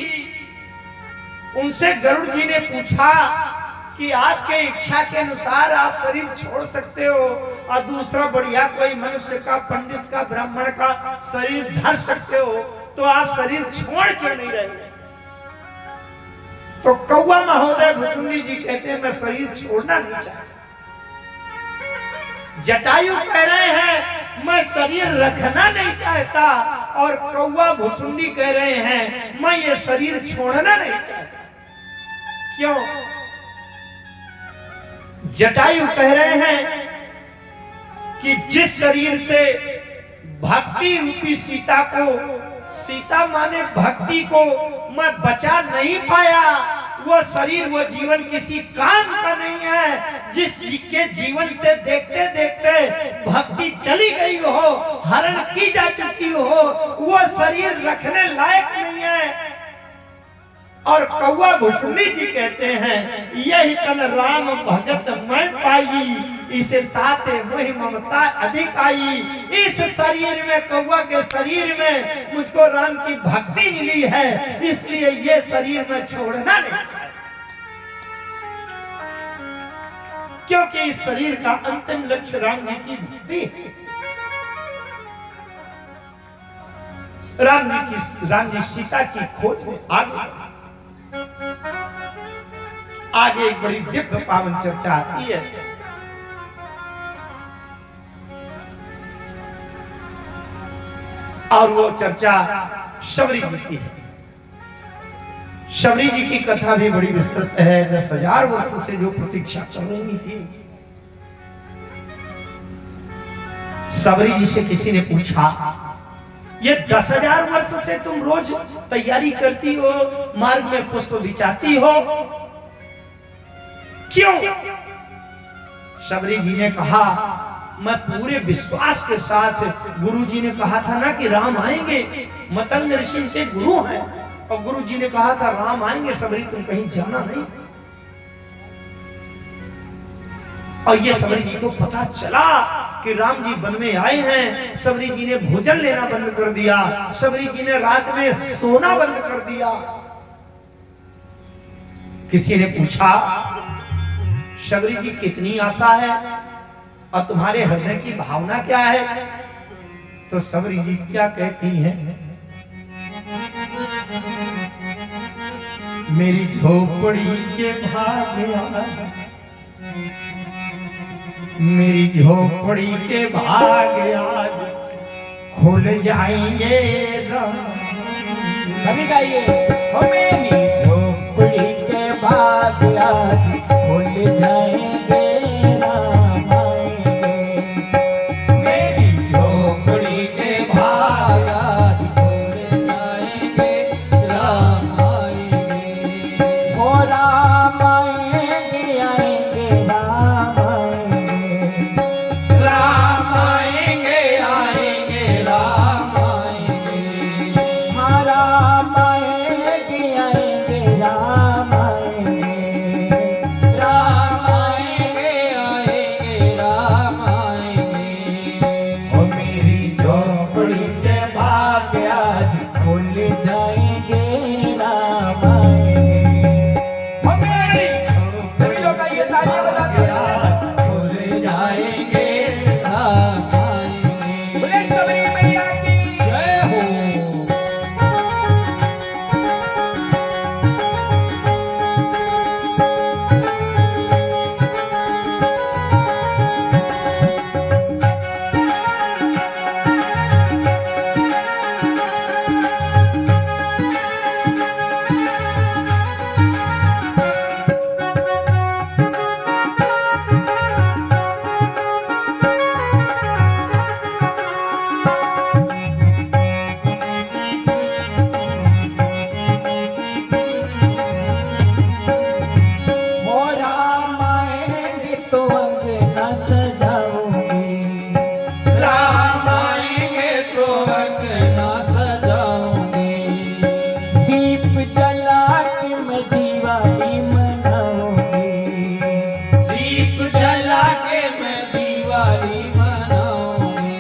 उनसे गरुड़ जी ने पूछा कि आपके इच्छा के अनुसार आप शरीर छोड़ सकते हो और दूसरा बढ़िया कोई मनुष्य का, पंडित का, ब्राह्मण का शरीर धर सकते हो, तो आप शरीर छोड़ क्यों नहीं रहे। तो कौवा महोदय भुसुंडी जी कहते हैं मैं शरीर छोड़ना नहीं चाहता। जटायु कह रहे हैं मैं शरीर रखना नहीं चाहता, और कौवा भुसुंडी कह रहे हैं मैं ये शरीर छोड़ना नहीं चाहता। क्यों? जटायु कह रहे हैं कि जिस शरीर से भक्ति रूपी सीता को, सीता माने भक्ति को, मैं बचा नहीं पाया, वो शरीर वो जीवन किसी काम का नहीं है। जिस के जीवन से देखते देखते भक्ति चली गई हो, हरण की जा चुकी हो, वो शरीर रखने लायक नहीं है। और कौआ भुसुंडी जी कहते हैं, यही तन राम भगत मैं पाई, इसे साथे मोहि ममता अधिक आई। इस शरीर में, कौआ के शरीर में मुझको राम की भक्ति मिली है, इसलिए ये शरीर में छोड़ना नहीं चाहिए, क्योंकि इस शरीर का अंतिम लक्ष्य राम जी की भक्ति है। राम जी सीता की खोज में आगे एक बड़ी दिव्य पावन चर्चा आती है। और वो चर्चा शबरी जी की है। शबरी जी की कथा भी बड़ी विस्तृत है। 10,000 वर्ष से जो प्रतीक्षा चल रही थी। शबरी जी से किसी ने पूछा, ये 10,000 वर्ष से तुम रोज तैयारी करती हो, मार्ग में पुष्प बिछाती हो, क्यों? शबरी जी ने कहा, मैं पूरे विश्वास के साथ, गुरु जी ने कहा था ना कि राम आएंगे, मतंग ऋषि से गुरु हैं, और गुरु जी ने कहा था राम आएंगे, शबरी तुम कहीं जाना नहीं। और ये शबरी जी को पता चला कि राम जी वन में आए हैं। शबरी जी ने भोजन लेना बंद कर दिया, शबरी जी ने रात में सोना बंद कर दिया। किसी ने पूछा, शबरी जी कितनी आशा है और तुम्हारे हृदय की भावना क्या है? तो शबरी जी क्या कहती हैं, मेरी झोपड़ी के भाग, मेरी झोपड़ी के भाग आज खुल जाएंगे राम। सभी गाइए, हो मेरी झोपड़ी के भाग आज खुल जाएंगे राम आएंगे। मेरी झोपड़ी के भाग आज खुल जाएंगे राम आएंगे। हो राम आएंगे, आएंगे राम आएंगे, राम आएंगे, आएंगे राम आएंगे। हाँ राम आएंगे, आएंगे राम आएंगे, राम आएंगे, आएंगे राम आएंगे। ओ मेरी झोपड़ी के भाग आज खुल जाएंगे राम आएंगे। ओ मेरी सभी लोग आइए तालियां बजाते हैं, खुल जाएंगे राम आएंगे। बोले शबरी मैया की जय हो। हो राम आएंगे तो अंगना सजाऊंगी, राम आएंगे तो अंगना सजाऊंगी। दीप जला के मैं दिवाली मनाऊंगी, दीप जला के मैं दिवाली मनाऊंगी।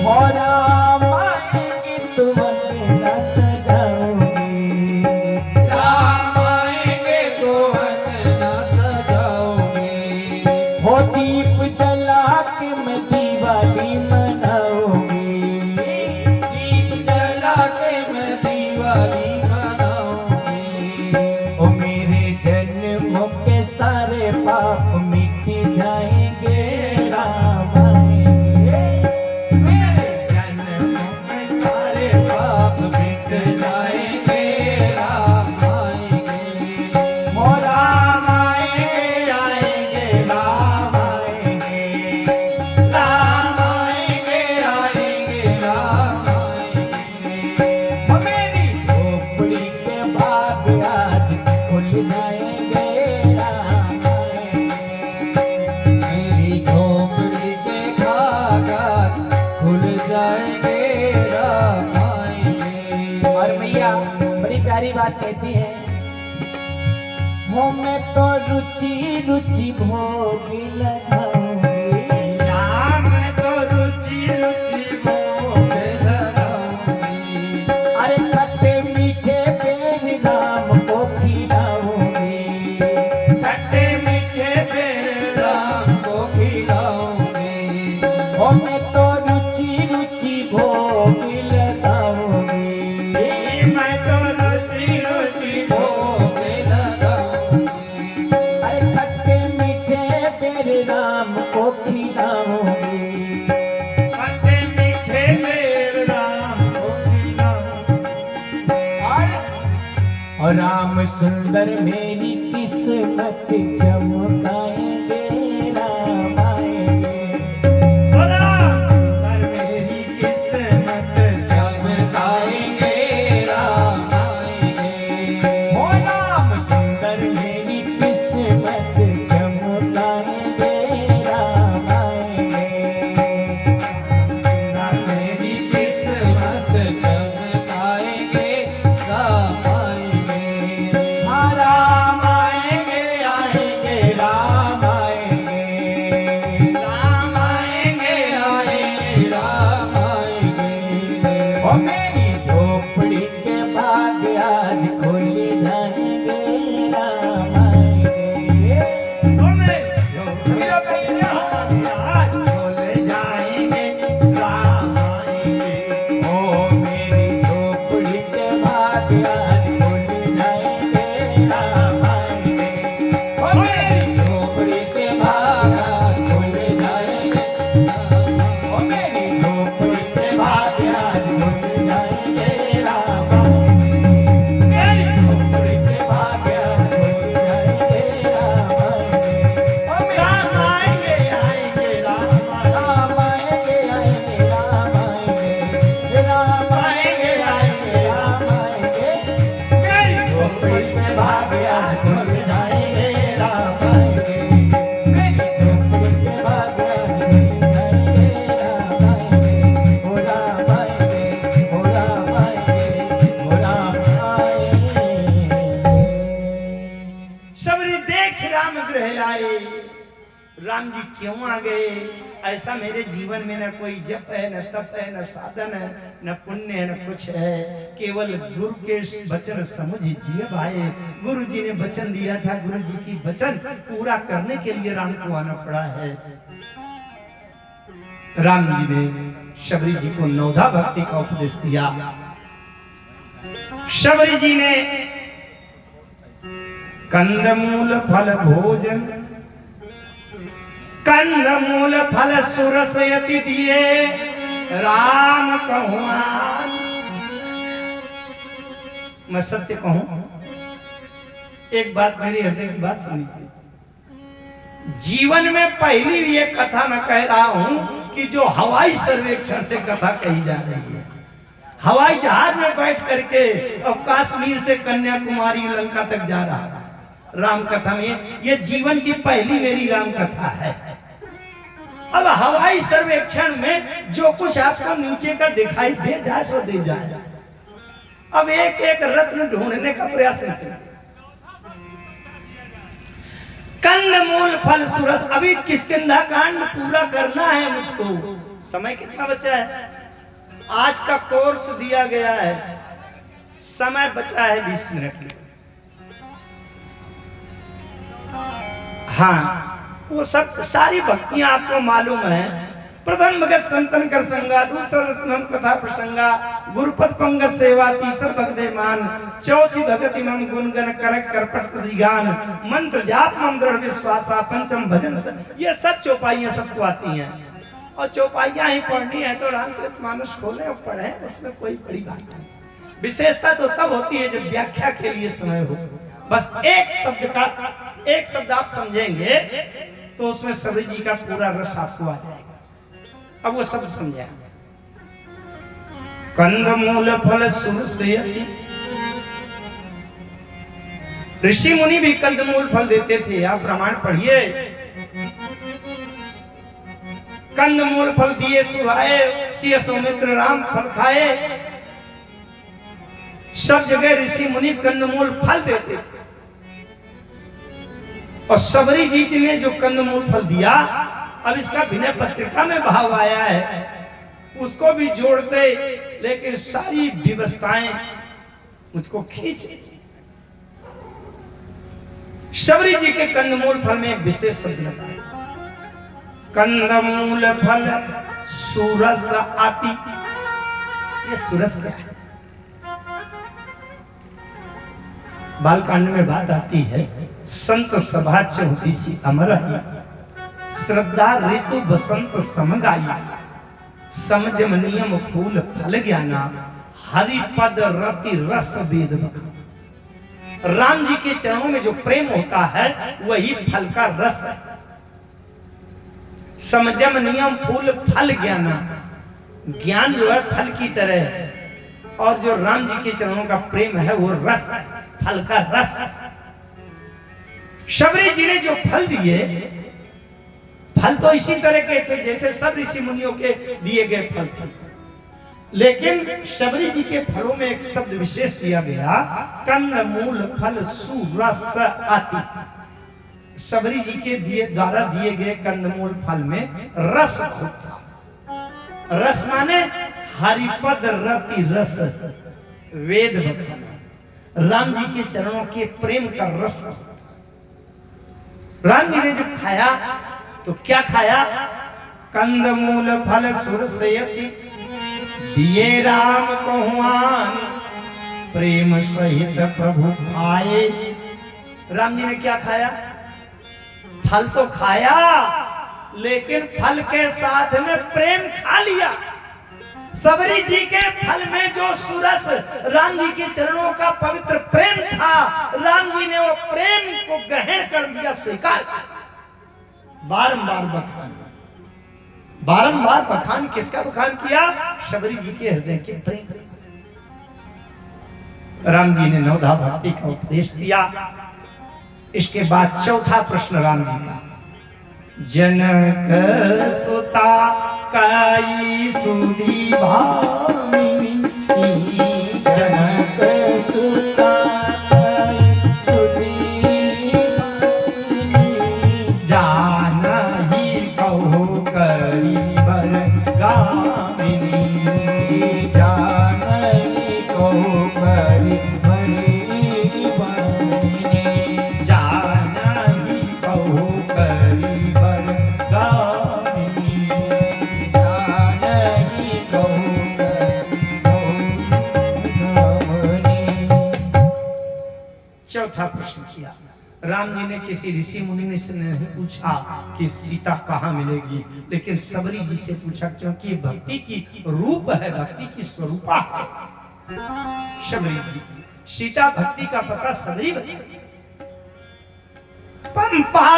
हो राम आएंगे तो अंगना सजाऊंगी, राम आएंगे तो अंगना सजाऊंगी। हो दीप जला के मैं दिवाली मनाऊंगी, दीप जला के मैं दिवाली मनाऊंगी। ओ मेरे जन्मों के सारे पाप मिट जाएंगे राम आएंगे। मेरे जन्मों के सारे पाप मिट जाएंगे राम आएंगे। हो राम आएंगे, आएंगे राम आएंगे, राम आएंगे, आएंगे राम आएंगे। हो मेरी झोपड़ी के भाग आज खुल जाएंगे राम आएंगे। और मैया बड़ी प्यारी बात कहती है, हो मैं तो रुचि रुचि भोग लगाऊंगी, राम तो रुचि रुचि भोग लगाऊंगी। अरे खट्टे मीठे पेड़ राम को खिलाऊंगी, खट्टे मीठे पेड़ राम को खिलाऊंगी। हो मैं तो रुचि रुचि भोग लगाऊंगी, मैं तो रुचि रुचि भोग लगाऊंगी। अरे खट्टे मीठे पेड़ राम को खिलाऊंगी, खट्टे मीठे पेड़ राम को खिलाऊंगी। और राम सुंदर मेरी किस्मत चमकाएंगे, राम आएंगे, पर मेरी किस्मत चमकाएंगे, राम आएंगे। हो राम सुंदर मेरी किस्मत चमकाएंगे, राम आएंगे, मेरी किस्मत चमकाएंगे, राम आएंगे। हाँ राम आएंगे, आएंगे राम आएंगे, राम आएंगे, आएंगे, राम आएंगे। ओ मेरी झोपड़ी के भाग आज खुल जाएंगे, राम आएंगे, आज खोले जाएंगे, राम आएंगे। ओ मेरी झोपड़ी के भाग आज खुल जाएंगे, राम आएंगे, ओ मेरी झोपड़ी के भाग आज खुल जाएंगे, ओ मेरी झोपड़ी के भाग आज खुल जाएंगे, राम आएंगे, मेरी झोपड़ी के भाग आज खुल जाएंगे, राम आएंगे, ओ राम आएंगे, आएंगे, राम आएंगे। राम आएंगे, आएंगे राम आएंगे, राम आएंगे, आएंगे राम आएंगे, मेरी झोपड़ी में भाग आज खुल जाएंगे, राम आएंगे, मेरी झोपड़ी के भाग आज खुल जाएंगे, राम आएंगे, ओ राम आएंगे, ओ राम आएंगे, ओ राम आएंगे। सबरी देख राम गृह आए। राम जी क्यों आ गए? ऐसा मेरे जीवन में न कोई जप है, न तप है, न साधन है, न पुण्य है, न कुछ है। केवल गुरु के वचन समझ जिए भाई। गुरु जी ने वचन दिया था, गुरु जी की वचन पूरा करने के लिए राम को आना पड़ा है। राम जी ने शबरी जी को नवधा भक्ति का उपदेश दिया। शबरी जी ने कंदमूल फल भोजन, कंदमूल फल सुरस यति दिए राम कहूँ। मैं सत्य कहूं, एक बात मेरी हृदय की बात सुनिए। जीवन में पहली ये कथा मैं कह रहा हूं कि जो हवाई सर्वेक्षण से कथा कही जा रही है। हवाई जहाज में बैठ करके अब कश्मीर से कन्याकुमारी लंका तक जा रहा है राम कथा में। ये जीवन की पहली मेरी राम कथा है। अब हवाई सर्वेक्षण में जो कुछ आपको नीचे का दिखाई दे जाए सो दे जाए। अब एक एक रत्न ढूंढने का प्रयास करें। कंदमूल फल सुरस, अभी किष्किंधा कांड पूरा करना है मुझको। समय कितना बचा है? आज का कोर्स दिया गया है, समय बचा है 20 मिनट। हाँ, वो सब सारी भक्तियां आपको मालूम है। प्रथम भगत संतन कर संगा, दूसरा रत्नम कथा प्रसंगा, गुरुपद पंगत सेवा, तीसरा भगदे मान, चौथी भगत इमम गुणगन करक करपट प्रतिगान, मंत्र जाप मम दृढ़ विश्वासा, पंचम भजन। ये सब चौपाइयां सबको आती हैं और चौपाइयां ही पढ़नी है तो रामचरितमानस खोलें और पढ़ें, उसमें कोई बड़ी बात नहीं। विशेषता तो तब होती है जब व्याख्या के लिए समय हो। बस एक शब्द आप समझेंगे तो उसमें सबरी जी का पूरा रस आपको आ जाएगा। अब वो शब्द समझे। कंदमूल फल सुरसेयति, ऋषि मुनि भी कंदमूल फल देते थे। आप रामायण पढ़िए, कंदमूल फल दिए सुहाए, सिय सौमित्र राम फल खाए। सब जगह ऋषि मुनि कंदमूल फल देते थे और सबरी जी ने जो कंदमूल फल दिया, अब इसका विनय पत्रिका में भाव आया है, उसको भी जोड़ते, लेकिन सारी व्यवस्थाएं मुझको खींच। सबरी जी के कंदमूल फल में एक विशेष शब्द लगा, कंदमूल फल सुरस आती। ये सुरस क्या है? बालकांड में बात आती है, संत सभा चौतीसी अमर ही, श्रद्धा ऋतु बसंत समगाई, समझम नियम फूल फल ज्ञाना, हरिपद रति रस वेद बखान। राम जी के चरणों में जो प्रेम होता है वही फल का रस है। समझम नियम फूल फल ज्ञाना, ज्ञान जो है फल की तरह है, और जो राम जी के चरणों का प्रेम है वो रस है, फल का रस। शबरी जी ने जो फल दिए, फल तो इसी तरह के थे जैसे सब ऋषि मुनियों के दिए गए फल थे, लेकिन शबरी जी के फलों में एक शब्द विशेष दिया गया, कंदमूल फल सुरस आती। शबरी जी के द्वारा दिए गए कंदमूल फल में रस था। रस माने हरिपद रति रस, वेद बखाना, राम जी के चरणों के प्रेम का रस। राम जी ने जब खाया तो क्या खाया? कंदमूल फल सुरसयति, दिए राम कहुआन, प्रेम सहित प्रभु खाए। राम जी ने क्या खाया? फल तो खाया, लेकिन फल के साथ में प्रेम खा लिया। सबरी जी के फल में जो सुरस, राम जी के चरणों का पवित्र प्रेम था, राम जी ने वो प्रेम को ग्रहण कर लिया, स्वीकार किया। बारंबार बखान, बारंबार बखान। किसका बखान किया? शबरी जी के हृदय के प्रेम। राम जी ने नवधा भक्ति का उपदेश दिया। इसके बाद चौथा प्रश्न राम जी का, जनक सुता काई सुधी भामिनी, जनक सुता काई सुधी भामिनी, जाना ही कहो करी बर गामिनी, जाना ही कहो करी बरी बरनी, जाना ही कहो करी बर गामिनी, जाना ही कहो करी बरनी। चौथा प्रश्न किया। राम जी ने किसी ऋषि मुनि से नहीं पूछा कि सीता कहाँ मिलेगी, लेकिन सबरी जी से पूछा, क्योंकि भक्ति की रूप है, भक्ति की स्वरूपा है शबरी जी। सीता भक्ति का पता सबरी बताई। पंपा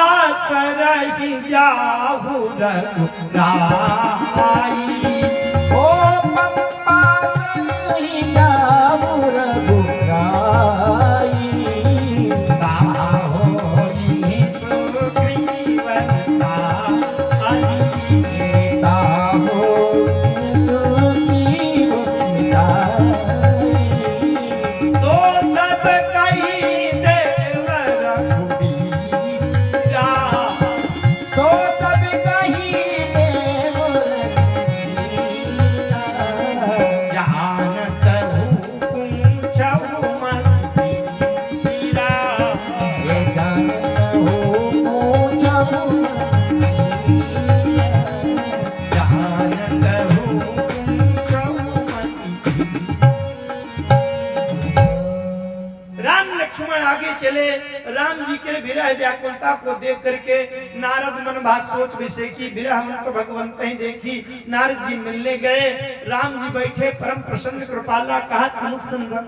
सरहि जाहु रघुराई, ओ पंपा सरहि जाहु रघुराई, चले। राम जी के विरह व्याकुलता को देख करके नारद मन भात सोच विषय की, विरह मन तो भगवंत ही देखी। नारद जी मिलने गए, राम जी बैठे परम प्रसन्न कृपाला, कहा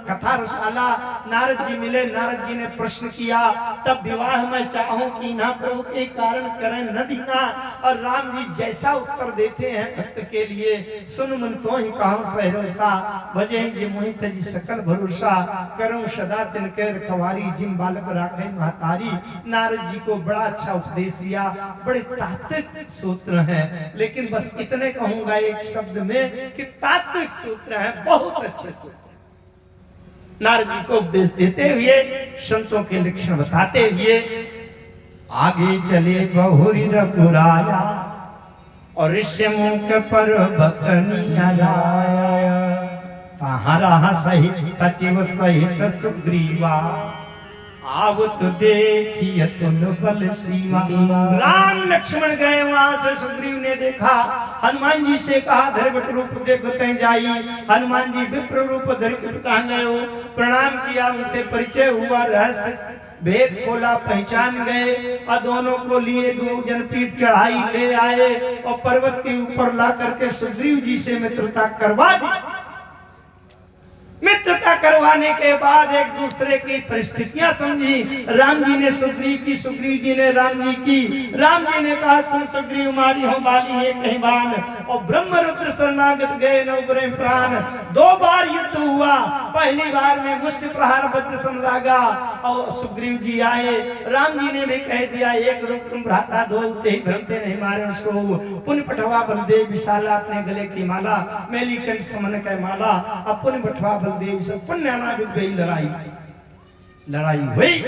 कथा रसाला। नारद जी मिले, नारद जी ने प्रश्न किया, तब विवाह मैं चाहूं कि ना प्रभु के कारण करें न दीना। और राम जी जैसा उत्तर देते हैं भक्त के लिए, सुन मन तो ही कहूं सहरोसा, भजे जी मोहित जी सकल भरोसा, करूं सदा तिनके रखवारी, जिम बालक राखे महतारी। नारद जी को बड़ा अच्छा उपदेश दिया, बड़े तात्विक सूत्र हैं, लेकिन बस इतने कहूंगा एक शब्द में कि तात्विक सूत्र है, बहुत अच्छे सूत्र। नारद जी को उपदेश देते हुए, संतों के लक्षण बताते हुए आगे चले बहुरी रघुराया और ऋष्यमुख पर्वत निराया। कहाँ रहा सहित सचिव सहित सुग्रीवा, आवत देखिए तुम बल सीमा। राम लक्ष्मण गए वहां से, सुग्रीव ने देखा, हनुमान जी से कहा धरवट रूप देखते जाई। हनुमान जी विप्र रूप धर के गए, प्रणाम किया, उनसे परिचय हुआ, रहस्य भेद खोला, पहचान गए और दोनों को लिए दो जनपीठ चढ़ाई ले आए और पर्वत के ऊपर ला करके सुग्रीव जी से मित्रता करवा दी। मित्रता करवाने के बाद एक दूसरे की परिस्थितियां समझी। राम जी ने सुग्रीव की, सुग्रीव जी ने राम जी की। राम जी ने कहा सुन सुग्रीव मारी हो बाली एक कहीं बाण, और ब्रह्म रुद्र शरणागत गए न उबरे प्राण। 2 बार युद्ध हुआ, पहली बार में मुष्टि प्रहार वज्र समझागा और सुग्रीव जी आए। राम जी ने भी कह दिया एक रूप तुम भ्राता दो, ते भ्रमते नहीं मारे सो। पुण्य पठवा बलदेव विशाला अपने गले की माला, मेली कंठ समन के माला, अब पुण्य पठवा देव से पुण्य अनादित गई लड़ाई हुई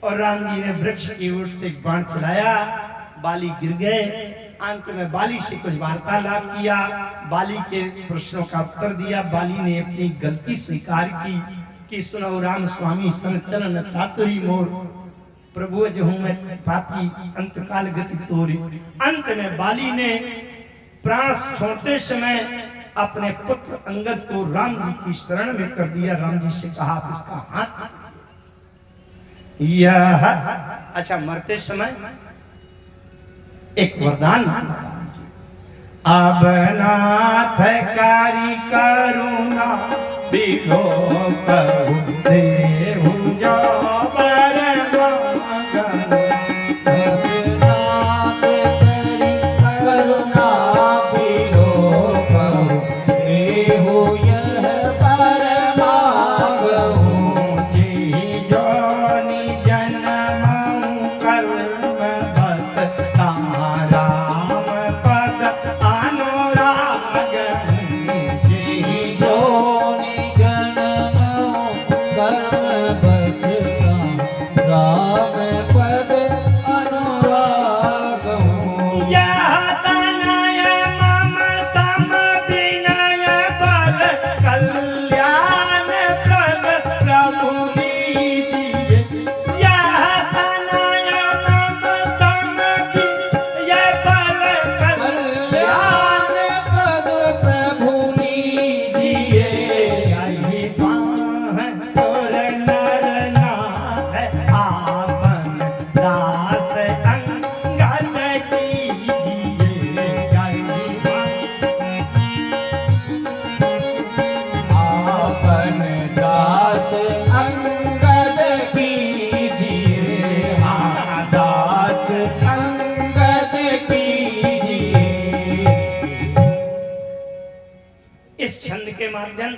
और राम जी ने वृक्ष की ओर से एक बाण चलाया, बाली गिर गए। अंत में बाली से कुछ वार्तालाप किया, बाली के प्रश्नों का उत्तर दिया। बाली ने अपनी गलती स्वीकार की कि सुनो राम स्वामी सन चलन चातुरी मोर, प्रभु जो हूं मैं पापी अंतकाल गति तोरी। अंत में बाली ने प्राण छोड़ते समय अपने पुत्र अंगद को राम जी की शरण में कर दिया। राम जी से कहा आप इसका हाथ, यह अच्छा मरते समय एक वरदान अब नाथ कारी करुणा बिलो करू देहु जो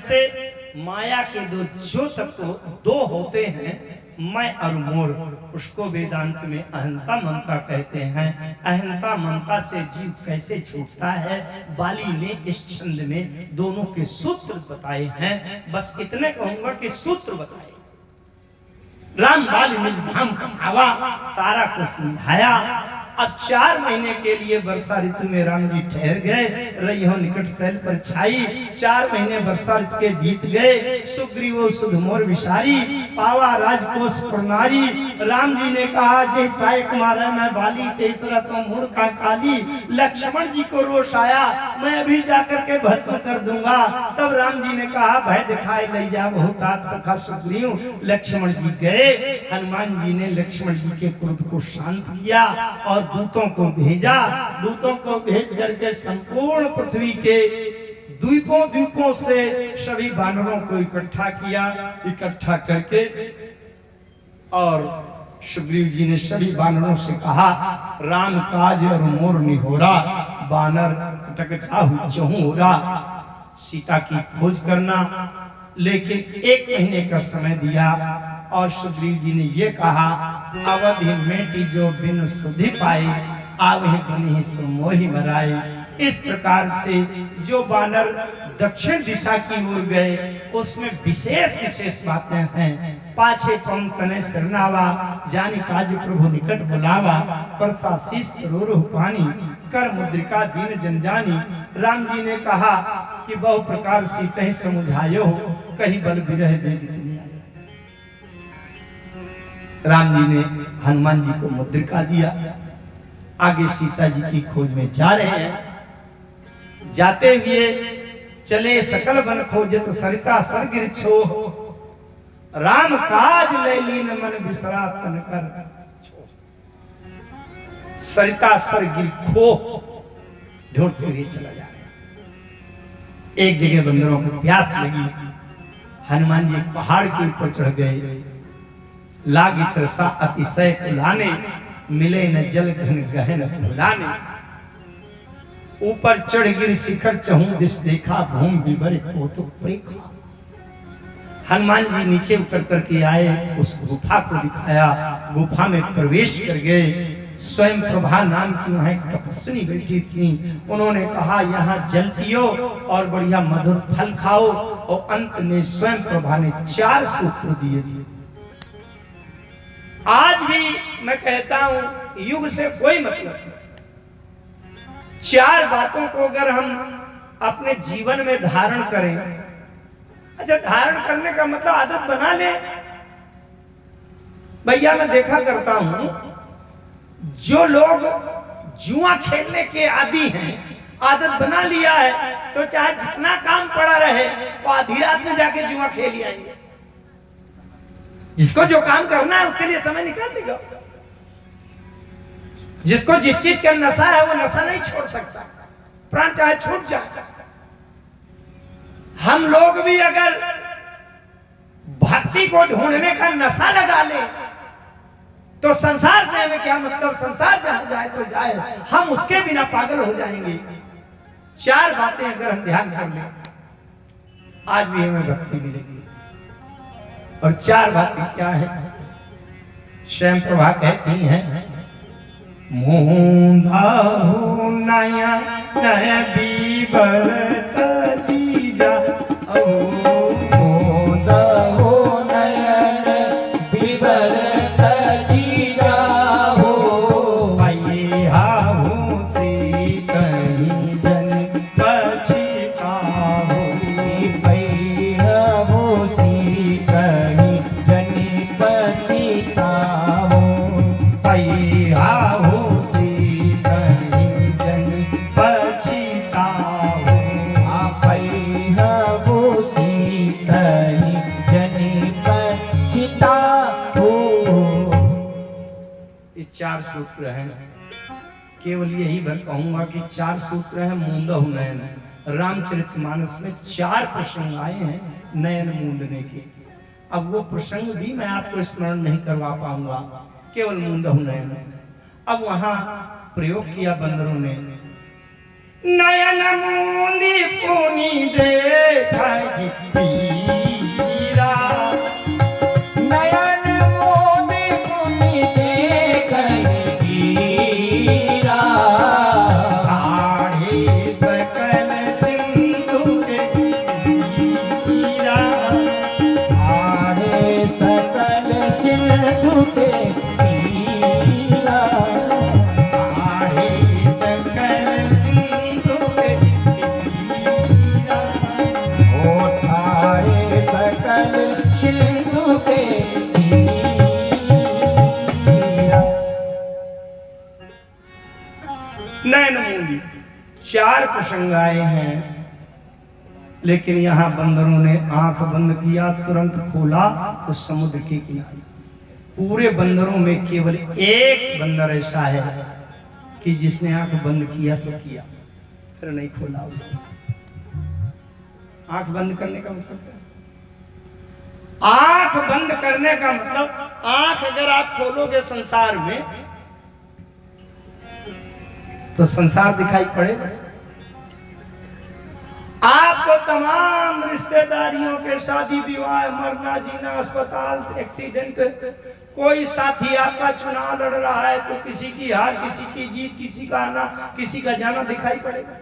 से माया के जो तत्व दो होते हैं, मैं और मोर, उसको वेदांत में अहंता ममता कहते हैं। अहंता ममता से जीव कैसे छूटता है, बाली ने इस छंद में दोनों के सूत्र बताए हैं। बस इतने कहूंगा कि सूत्र बताए। राम बाल निज धाम कहावा, तारा को समझाया। अब 4 महीने के लिए वर्षा ऋतु में राम जी ठहर गए, रही निकट शैल पर छाई। 4 महीने वर्षा ऋतु के बीत गए। सुग्रीवो सुध मोर विसारी, पावा राजकोष प्रनारी। राम जी ने कहा जे सायक मारा मैं बाली, तेसरा तो मूड का काली। लक्ष्मण जी को रोष आया, मैं अभी जाकर के भस्म कर दूंगा। तब राम जी ने कहा भय दिखाए ले जा बहुतात सखा सुग्रीव। लक्ष्मण जी गए, हनुमान जी ने लक्ष्मण जी के क्रोध को शांत किया और दूतों को भेजा। दूतों को भेज करके संपूर्ण पृथ्वी के द्वीपों से सभी वानरों को इकट्ठा किया। इकट्ठा करके और सुग्रीव जी ने सभी वानरों से कहा राम काज और मोर निहोरा, वानर चहु रहा, सीता की खोज करना। लेकिन 1 महीने का समय दिया और सुग्रीव जी ने ये कहा अवधि मेटी जो बिन सुधि पाई, आवहि बनि सो मोहि मराई। इस प्रकार से जो बानर दक्षिण दिशा की ओर गए उसमें विशेष विशेष बातें हैं। पाछे पम तने सरनावा, जानी काज प्रभु निकट बुलावा, परसा शीश सरोरु पानी, कर मुद्रिका दीन जन जानी। राम जी ने कहा कि बहु प्रकार सीते ही समुझायो, कहीं बल विरह वेग तुम्हें आयो। राम जी ने हनुमान जी को मुद्रिका दिया। आगे सीता जी की खोज में जा रहे हैं। जाते हुए चले सकल बन खोजे तो सरिता सर गिर छो, राम काज ले लीन मन बिसरा तन कर छो। सरिता सर गिर खो ढूंढते हुए चला जा रहे। एक जगह बंदरों को प्यास लगी। हनुमान जी पहाड़ के ऊपर चढ़ गए। लागी तरसा अतिशय कुलाने, मिले न जल घन गहन भुलाने। ऊपर चढ़ गिर शिखर चहूं दिस देखा, भूम विवर को प्रेखा। हनुमान जी नीचे उतर करके आए, उस गुफा को दिखाया। गुफा में प्रवेश कर गए। स्वयं प्रभा नाम की वहां एक तपस्विनी बैठी थी। उन्होंने कहा यहाँ जल पियो और बढ़िया मधुर फल खाओ। और अंत में स्वयं प्रभा ने 4 सूत्र दिए थे। आज भी मैं कहता हूं युग से कोई मतलब नहीं। 4 बातों को अगर हम अपने जीवन में धारण करें, अच्छा धारण करने का मतलब आदत बना ले। भैया मैं देखा करता हूं जो लोग जुआ खेलने के आदी हैं, आदत बना लिया है, तो चाहे जितना काम पड़ा रहे वो आधी रात में जाके जुआ खेल ही आएंगे। जिसको जो काम करना है उसके लिए समय निकाल देगा। जिसको जिस चीज का नशा है वो नशा नहीं छोड़ सकता, प्राण चाहे छूट जाए। हम लोग भी अगर भक्ति को ढूंढने का नशा लगा ले तो संसार से हमें क्या मतलब, संसार जहां जाए तो जाए, हम उसके बिना पागल हो जाएंगे। 4 बातें अगर हम ध्यान कर लें आज भी हमें भक्ति मिलेगी। और 4 बातें क्या है? स्वयं प्रभा कहती हैं, मूंधा हो नया नया बीबर जीजा, मूंधा हो नयन बीबर जीजा हो, पैहा हो से कहीं जन पछिता हो, पैहा हो सी कहीं जन पछिता हो, पैहा हो से कहीं जन पछिता हो। पैहा हो सी कहीं जन पछिता हो। ये 4 सूत्र हैं। केवल यही भर कहूंगा कि 4 सूत्र हैं मूंदहु नयन। रामचरितमानस में 4 प्रसंग आए हैं नयन मूंदने के। अब वो प्रसंग भी मैं आपको स्मरण नहीं करवा पाऊंगा, केवल मूंदहु नयन। अब वहां प्रयोग किया बंदरों ने, नयन मूंदी पुनी देखहि पीरा, नयन मोदी पुनि देखहि पीरा, आढ़े सकल सिंधु के तीरा, आढ़े सकल सिंधु के तीरा, आढ़े सकल सिंधु के तीरा, ओठाए सकल सिंधु के तीरा। नयन मूंदी 4 प्रसंग आए हैं। लेकिन यहाँ बंदरों ने आंख बंद किया, तुरंत खोला तो समुद्र के किनारे। पूरे बंदरों में केवल एक बंदर ऐसा है कि जिसने आंख बंद किया सो किया, फिर नहीं खोला उसने। आंख बंद करने का मतलब क्या है? आंख बंद करने का मतलब, आंख अगर आप खोलोगे संसार में तो संसार दिखाई पड़ेगा। आपको तमाम रिश्तेदारियों के शादी विवाह, मरना जीना, अस्पताल, एक्सीडेंट, कोई साथी आपका चुनाव लड़ रहा है तो किसी की हार, किसी की जीत, किसी का आना, किसी का जाना दिखाई पड़ेगा।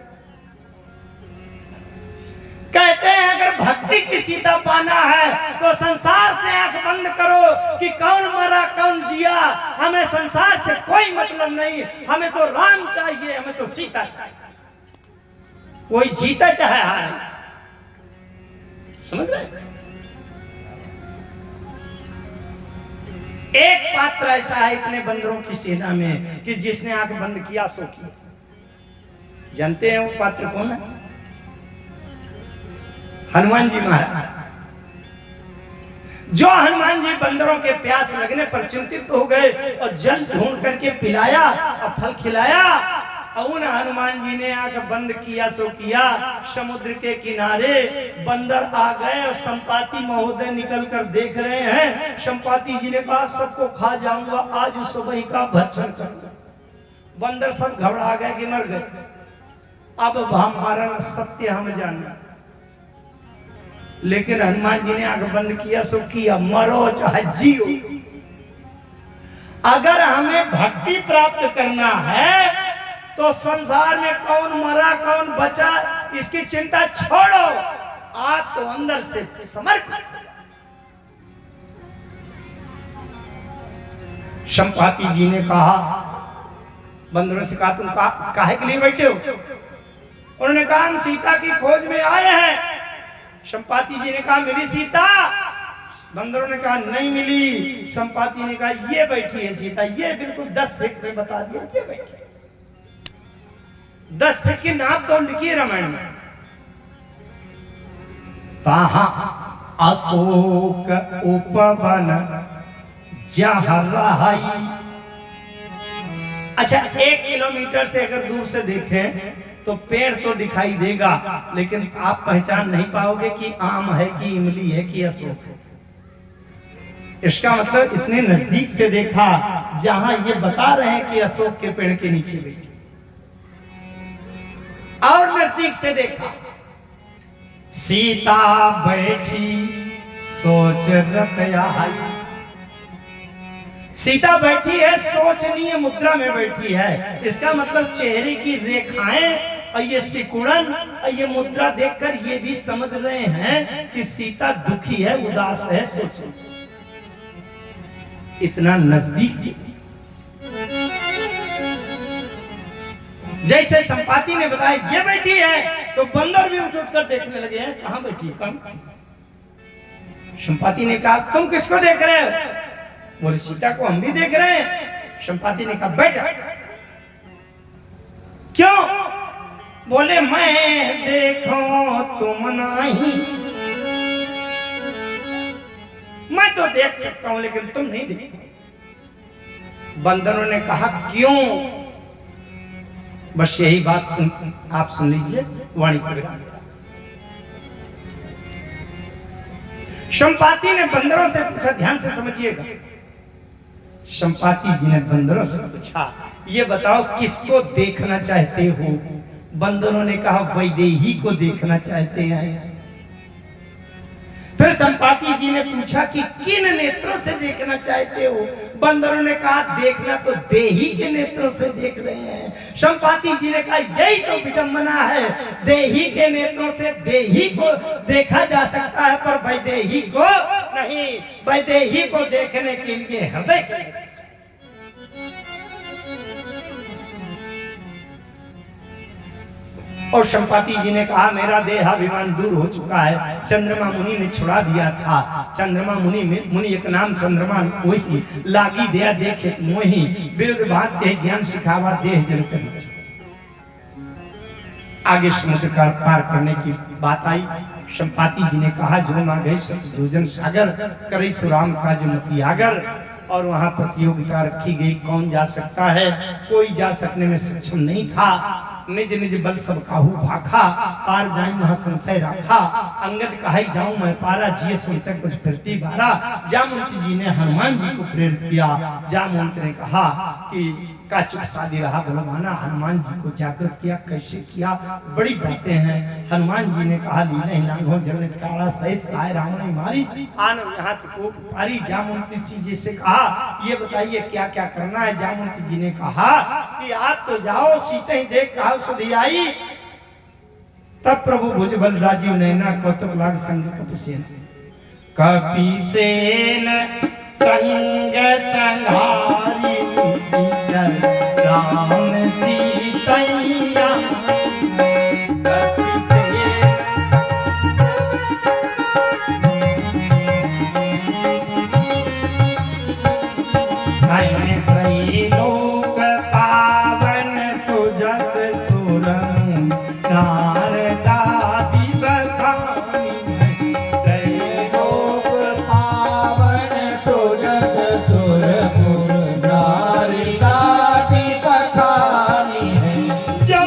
कहते हैं अगर भक्ति की सीता पाना है तो संसार से आंख बंद करो कि कौन मरा कौन जिया, हमें संसार से कोई मतलब नहीं, हमें तो राम चाहिए, हमें तो सीता चाहिए। कोई जीता चाहे हारे, समझ रहे? एक पात्र ऐसा है इतने बंदरों की सेना में कि जिसने आंख बंद किया सो किया। जानते हैं वो पात्र कौन है? हनुमान जी महाराज। जो हनुमान जी बंदरों के प्यास लगने पर चिंतित हो गए और जल ढूंढ करके पिलाया और फल खिलाया, और उन हनुमान जी ने आंख बंद किया सो किया। समुद्र के किनारे बंदर आ गए और संपाति महोदय निकल कर देख रहे हैं। संपाति जी ने कहा सबको खा जाऊंगा, आज उस सुबह का भक्षण करूंगा। बंदर सब घबरा गए कि मर गए, अब हमारा सत्य हम जानना। लेकिन हनुमान जी ने आंख बंद किया सो किया, मरो चाहे जियो। अगर हमें भक्ति प्राप्त करना है तो संसार में कौन मरा कौन बचा इसकी चिंता छोड़ो, आप तो अंदर से समर्पित। संपाति जी ने कहा, बंदरों से कहा तुम काहे के लिए बैठे हो? उन्होंने कहा हम सीता की खोज में आए हैं। संपाति जी ने कहा मिली सीता? बंदरों ने कहा नहीं मिली। संपाति ने कहा ये बैठी है सीता, ये बिल्कुल 10 फीट में बता दिया, ये बैठी है। 10 फीट की नाप तो लिखी है रामायण में। ताहा अशोक उपवन जहाँ रहाई। अच्छा 1 किलोमीटर से अगर दूर से देखें तो पेड़ तो दिखाई देगा, लेकिन आप पहचान नहीं पाओगे कि आम है कि इमली है कि अशोक है। इसका मतलब इतने नजदीक से देखा, जहां ये बता रहे हैं कि अशोक के पेड़ के नीचे बैठी, और नजदीक से देखा सीता बैठी सोच रतयाई। सीता बैठी है सोचनीय मुद्रा में बैठी है। इसका मतलब चेहरे की रेखाएं और ये सिकुड़न और ये मुद्रा देखकर ये भी समझ रहे हैं कि सीता दुखी है, उदास है, सोच। इतना नजदीक से जैसे संपाति ने बताया ये बैठी है, तो बंदर भी उठ कर देखने लगे हैं कहां बैठी है, कहां। संपाति ने कहा तुम किसको देख रहे हो? बोले सीता को हम भी देख रहे हैं। संपाति ने कहा बैठ। क्यों? बोले मैं देखो तुम नहीं। मैं तो देख सकता हूं लेकिन तुम नहीं देख। बंदरों ने कहा क्यों? बस यही बात आप सुन लीजिए, वाणी पर। संपाति ने बंदरों से पूछा, ध्यान से समझिएगा। संपाति जी ने बंदरों से पूछा ये बताओ किसको देखना चाहते हो? बंदरों ने कहा वैदेही को देखना चाहते हैं। फिर संपाति जी ने पूछा कि किन नेत्रों से देखना चाहते हो? बंदरों ने कहा देखना तो देही के नेत्रों से देख रहे हैं। संपाति जी ने कहा यही तो विडंबना है, देही के नेत्रों से देही को देखा जा सकता है पर वैदेही को नहीं। वैदेही को देखने के लिए हृदय। और संपाति जी ने कहा मेरा देहाभिमान दूर हो चुका है, चंद्रमा मुनि ने छुड़ा दिया था। चंद्रमा मुनि एक नाम चंद्रमा वही लागी दया देखे मोही, विरुद्ध बात देह ज्ञान सिखावा देह जल कर। आगे समुद्र का पार करने की बात आई। संपाति जी ने कहा जो ना गए जोजन सागर करे सुराम काज मती आगर। और वहां प्रतियोगिता रखी गई, कौन जा सकता है? कोई जा सकने में सक्षम नहीं था। निज निज बल सब काहू भाखा, पार जाई वहां संशय रखा। अंगद कहा जाऊं मैं पारा, जिये संशय कुछ फिरती बारा। जामवंत जी ने हनुमान जी को प्रेरित किया। जामवंत ने कहा कि का चुप साधी रहा भगवाना, हनुमान जी को जागृत किया। कैसे किया? बड़ी बातें हैं। हनुमान जी ने कहा लीला लाघव जगत सहित साय रावण मारी आन यहाँ तो पारी। जामवंत जी से कहा ये बताइए क्या क्या करना है? जामवंत जी ने कहा कि आप तो जाओ सीते ही देख कहा सुधी आई। तब प्रभु भुजबल राजीव नैना कौतुक लाग संग कपिसेन कपिसेन संग संहारी निश्चर राम सीतैया त्रैलोक पावन सुजस सुरनु नारदादि बखानी त्रैलोक पावन सुजस सुरपुर नारदादि बखानी जो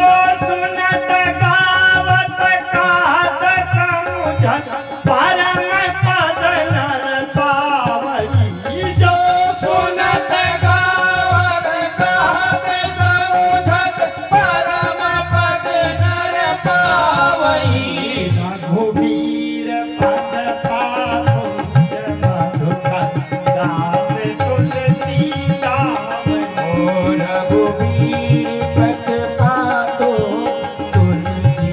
सुनत गावत कहत समुझत परम पद नर पावई जो सुनत गावत कहत समुझत परम पद नर पावई रघुवीर पद पाथो मधुकर दास तुलसी गावई रघुवीर पद पातो तुलसी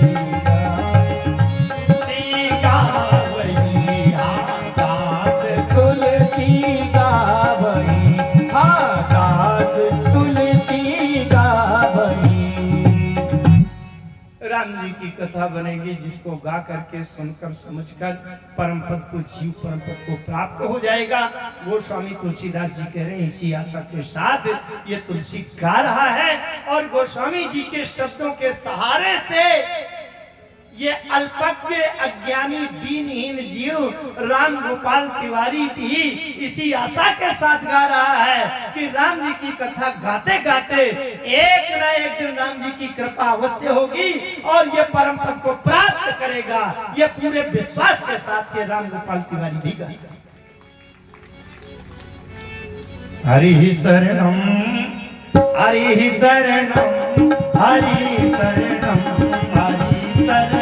दास तुलसी गावई दास तुलसी गावई। राम जी की कथा बनेगी जिसको गा करके सुनकर समझकर परम पद को जीव परम पद को प्राप्त हो जाएगा। गोस्वामी तुलसीदास जी कह रहे हैं इसी आशा के साथ ये तुलसी गा रहा है और गोस्वामी जी के शब्दों के सहारे से ये अल्पज्ञ अज्ञानी दीनहीन जीव राम गोपाल तिवारी भी इसी आशा के साथ गा रहा है कि राम जी की कथा गाते गाते एक न एक दिन राम जी की कृपा अवश्य होगी और ये परम पद को प्राप्त करेगा। ये पूरे विश्वास के साथ ये राम गोपाल तिवारी भी गाएगा। हरि शरणम हरि शरणम हरि शरणम हरि शरणम